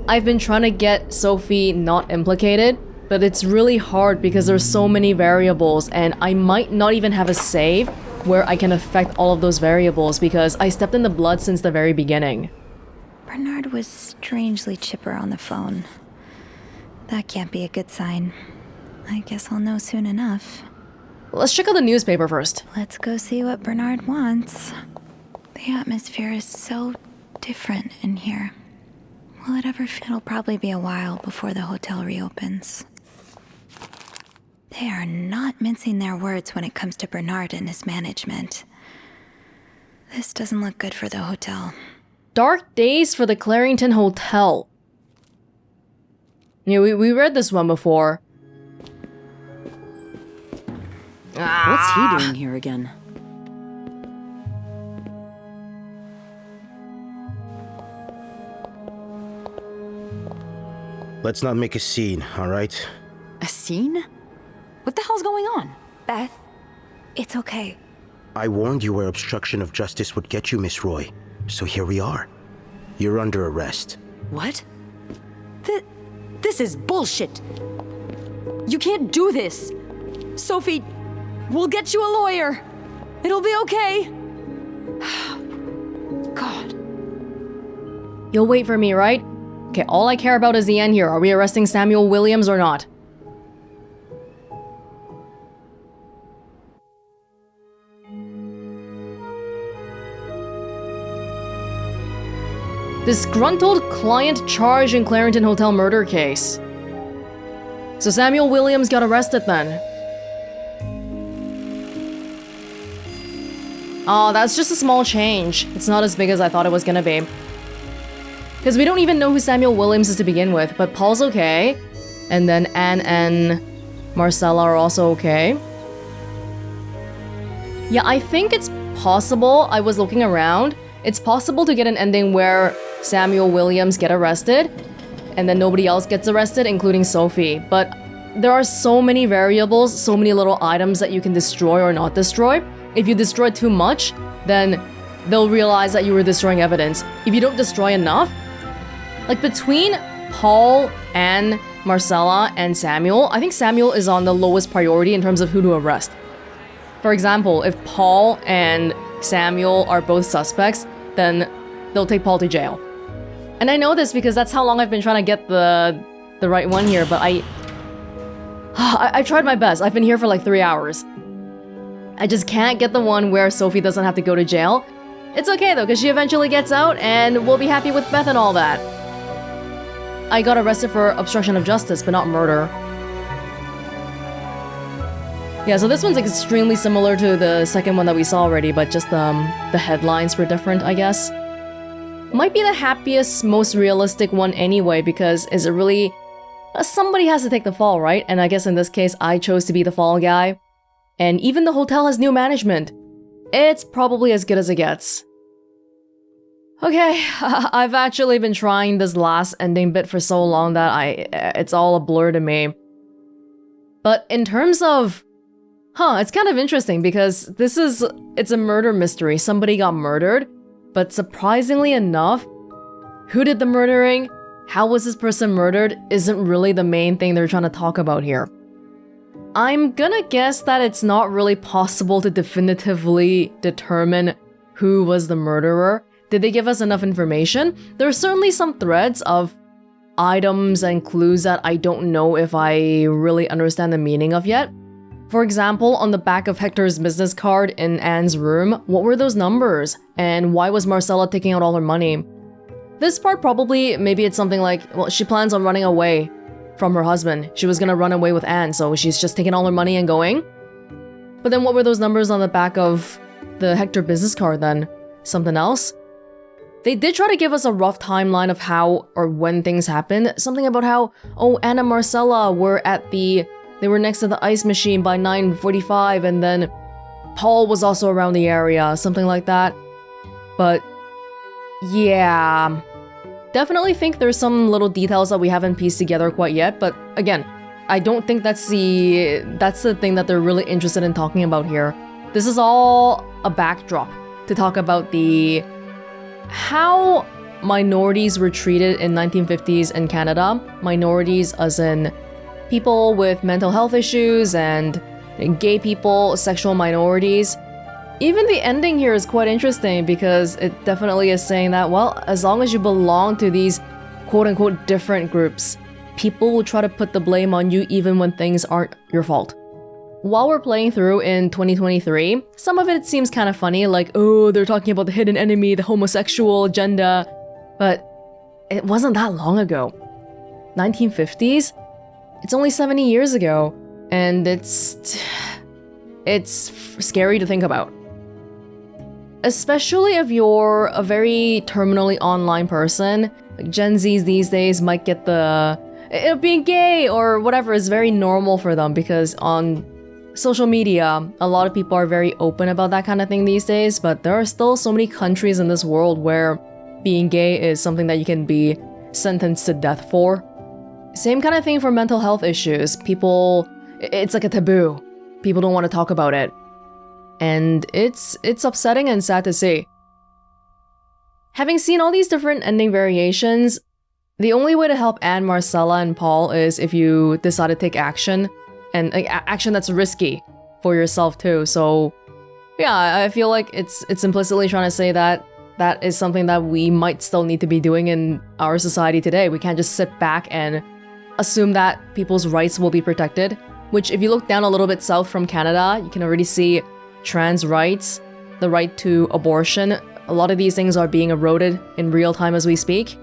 I've been trying to get Sophie not implicated, but it's really hard because there's so many variables, and I might not even have a save where I can affect all of those variables because I stepped in the blood since the very beginning. Bernard was strangely chipper on the phone. That can't be a good sign. I guess I'll know soon enough. Let's check out the newspaper first. Let's go see what Bernard wants. The atmosphere is so different in here. Will it ever feel? It'll probably be a while before the hotel reopens. They are not mincing their words when it comes to Bernard and his management. This doesn't look good for the hotel. Dark Days for the Clarington Hotel. Yeah, we read this one before. What's he doing here again? Let's not make a scene, all right? A scene? What the hell's going on? Beth, it's okay. I warned you where obstruction of justice would get you, Miss Roy. So here we are. You're under arrest. What? This is bullshit. You can't do this. Sophie, we'll get you a lawyer. It'll be okay. God. You'll wait for me, right? Okay, all I care about is the end here. Are we arresting Samuel Williams or not? Disgruntled client charged in Clarendon Hotel murder case. So Samuel Williams got arrested then. Oh, that's just a small change. It's not as big as I thought it was gonna be. Because we don't even know who Samuel Williams is to begin with, but Paul's okay. And then Anne and Marcella are also okay. Yeah, I think it's possible. I was looking around. It's possible to get an ending where Samuel Williams get arrested and then nobody else gets arrested, including Sophie. But there are so many variables, so many little items that you can destroy or not destroy. If you destroy too much, then they'll realize that you were destroying evidence. If you don't destroy enough, like between Paul, Anne, Marcella, and Samuel, I think Samuel is on the lowest priority in terms of who to arrest. For example, if Paul and Samuel are both suspects, then they'll take Paul to jail. And I know this because that's how long I've been trying to get the right one here, but I tried my best. I've been here for like 3 hours. I just can't get the one where Sophie doesn't have to go to jail. It's okay though, because she eventually gets out and we'll be happy with Beth and all that. I got arrested for obstruction of justice, but not murder. Yeah, so this one's extremely similar to the second one that we saw already, but just the headlines were different, I guess. Might be the happiest, most realistic one anyway, because is it really... somebody has to take the fall, right? And I guess in this case, I chose to be the fall guy. And even the hotel has new management. It's probably as good as it gets. Okay, I've actually been trying this last ending bit for so long that it's all a blur to me. But in terms of... it's kind of interesting because it's a murder mystery. Somebody got murdered, but surprisingly enough, who did the murdering, how was this person murdered, isn't really the main thing they're trying to talk about here. I'm gonna guess that it's not really possible to definitively determine who was the murderer. Did they give us enough information? There are certainly some threads of items and clues that I don't know if I really understand the meaning of yet. For example, on the back of Hector's business card in Anne's room, what were those numbers? And why was Marcella taking out all her money? This part probably, maybe it's something like, well, she plans on running away from her husband. She was gonna run away with Anne, so she's just taking all her money and going. But then what were those numbers on the back of the Hector business card then? Something else? They did try to give us a rough timeline of how or when things happened. Something about how, oh, Anne and Marcella were they were next to the ice machine by 9:45, and then Paul was also around the area, something like that. But yeah, definitely think there's some little details that we haven't pieced together quite yet, but again, I don't think that's the thing that they're really interested in talking about here. This is all a backdrop to talk about how minorities were treated in 1950s in Canada. Minorities as in people with mental health issues and gay people, sexual minorities. Even the ending here is quite interesting because it definitely is saying that, well, as long as you belong to these quote-unquote different groups, people will try to put the blame on you even when things aren't your fault. While we're playing through in 2023, some of it seems kind of funny, like, oh, they're talking about the hidden enemy, the homosexual agenda, but it wasn't that long ago. 1950s? It's only 70 years ago, and it's scary to think about. Especially if you're a very terminally online person. Like Gen Zs these days might get being gay or whatever is very normal for them because on social media, a lot of people are very open about that kind of thing these days, but there are still so many countries in this world where being gay is something that you can be sentenced to death for. Same kind of thing for mental health issues. People, It's like a taboo. People don't want to talk about it. And it's upsetting and sad to see. Having seen all these different ending variations, the only way to help Anne, Marcella, and Paul is if you decide to take action, and action that's risky for yourself too. So yeah, I feel like it's implicitly trying to say that that is something that we might still need to be doing in our society today. We can't just sit back and assume that people's rights will be protected, which if you look down a little bit south from Canada, you can already see trans rights, the right to abortion. A lot of these things are being eroded in real time as we speak.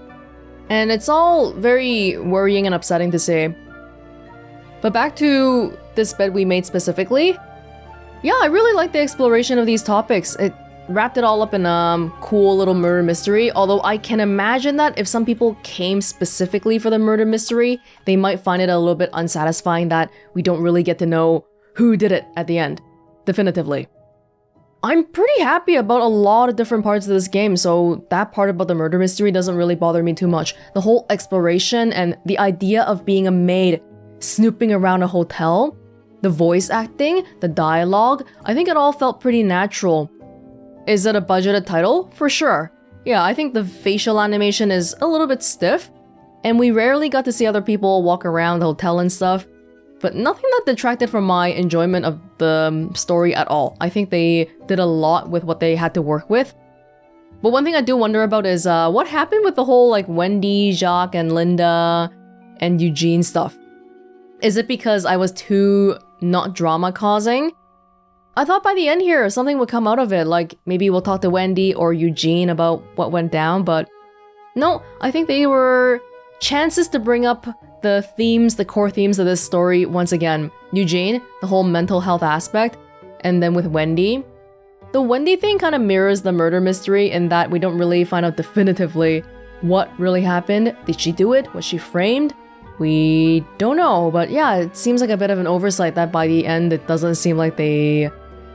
And it's all very worrying and upsetting to see. But back to this bed we made specifically. Yeah, I really like the exploration of these topics. It wrapped it all up in a cool little murder mystery, although I can imagine that if some people came specifically for the murder mystery, they might find it a little bit unsatisfying that we don't really get to know who did it at the end, definitively. I'm pretty happy about a lot of different parts of this game, so that part about the murder mystery doesn't really bother me too much. The whole exploration and the idea of being a maid, snooping around a hotel, the voice acting, the dialogue, I think it all felt pretty natural. Is it a budgeted title? For sure. Yeah, I think the facial animation is a little bit stiff, and we rarely got to see other people walk around the hotel and stuff, but nothing that detracted from my enjoyment of the story at all. I think they did a lot with what they had to work with. But one thing I do wonder about is what happened with the whole like Wendy, Jacques, and Linda, and Eugene stuff? Is it because I was too not drama causing? I thought by the end here, something would come out of it, like maybe we'll talk to Wendy or Eugene about what went down, but no, I think they were chances to bring up the themes, the core themes of this story once again. Eugene, the whole mental health aspect, and then with Wendy. The Wendy thing kind of mirrors the murder mystery in that we don't really find out definitively what really happened. Did she do it? Was she framed? We don't know, but yeah, it seems like a bit of an oversight that by the end it doesn't seem like they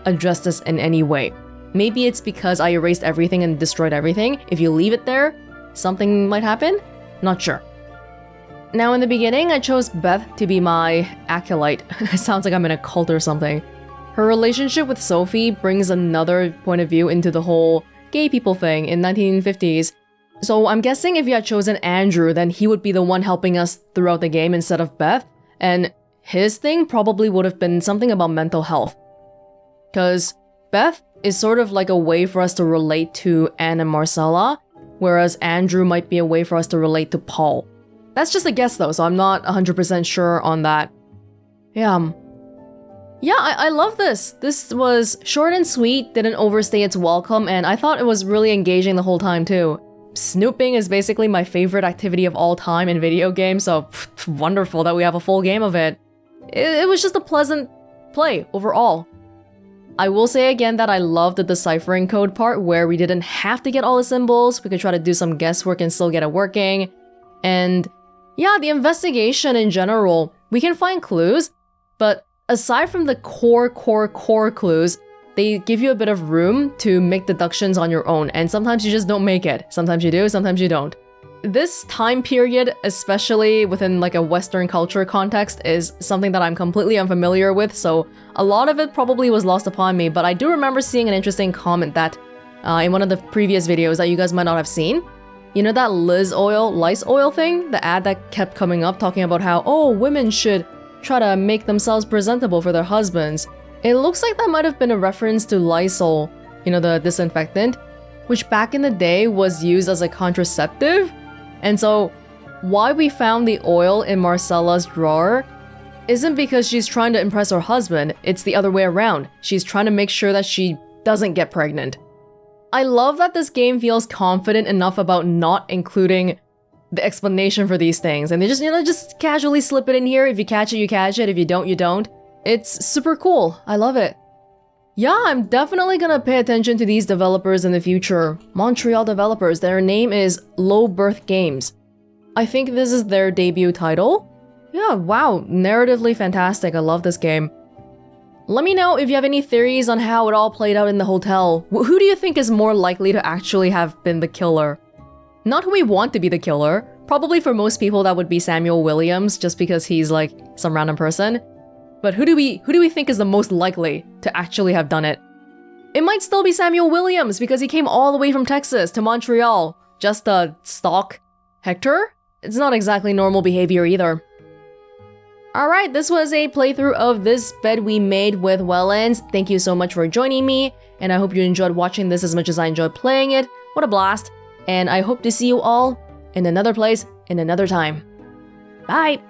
addressed this in any way. Maybe it's because I erased everything and destroyed everything. If you leave it there, something might happen? Not sure. Now in the beginning, I chose Beth to be my acolyte. It sounds like I'm in a cult or something. Her relationship with Sophie brings another point of view into the whole gay people thing in 1950s. So I'm guessing if you had chosen Andrew, then he would be the one helping us throughout the game instead of Beth. And his thing probably would have been something about mental health. Because Beth is sort of like a way for us to relate to Anne and Marcella, whereas Andrew might be a way for us to relate to Paul. That's just a guess though, so I'm not 100% sure on that. Yeah, I love this. This was short and sweet, didn't overstay its welcome, and I thought it was really engaging the whole time too. Snooping is basically my favorite activity of all time in video games, so wonderful that we have a full game of it. It was just a pleasant play overall. I will say again that I love the deciphering code part where we didn't have to get all the symbols, we could try to do some guesswork and still get it working. And yeah, the investigation in general, we can find clues, but aside from the core clues, they give you a bit of room to make deductions on your own, and sometimes you just don't make it. Sometimes you do, sometimes you don't. This time period, especially within like a Western culture context, is something that I'm completely unfamiliar with, so a lot of it probably was lost upon me, but I do remember seeing an interesting comment that in one of the previous videos that you guys might not have seen. You know that lice oil thing? The ad that kept coming up talking about how, oh, women should try to make themselves presentable for their husbands. It looks like that might have been a reference to Lysol, you know, the disinfectant, which back in the day was used as a contraceptive. And so why we found the oil in Marcella's drawer isn't because she's trying to impress her husband, it's the other way around. She's trying to make sure that she doesn't get pregnant. I love that this game feels confident enough about not including the explanation for these things, and they just, just casually slip it in here. If you catch it, you catch it. If you don't, you don't. It's super cool. I love it. Yeah, I'm definitely gonna pay attention to these developers in the future. Montreal developers, their name is Lowbirth Games. I think this is their debut title. Yeah, wow, narratively fantastic. I love this game. Let me know if you have any theories on how it all played out in the hotel. Who do you think is more likely to actually have been the killer? Not who we want to be the killer. Probably for most people that would be Samuel Williams, just because he's like some random person. But who do we think is the most likely to actually have done it? It might still be Samuel Williams because he came all the way from Texas to Montreal just to stalk Hector? It's not exactly normal behavior either. Alright, this was a playthrough of This Bed We Made with Welonz. Thank you so much for joining me, and I hope you enjoyed watching this as much as I enjoyed playing it. What a blast. And I hope to see you all in another place in another time. Bye!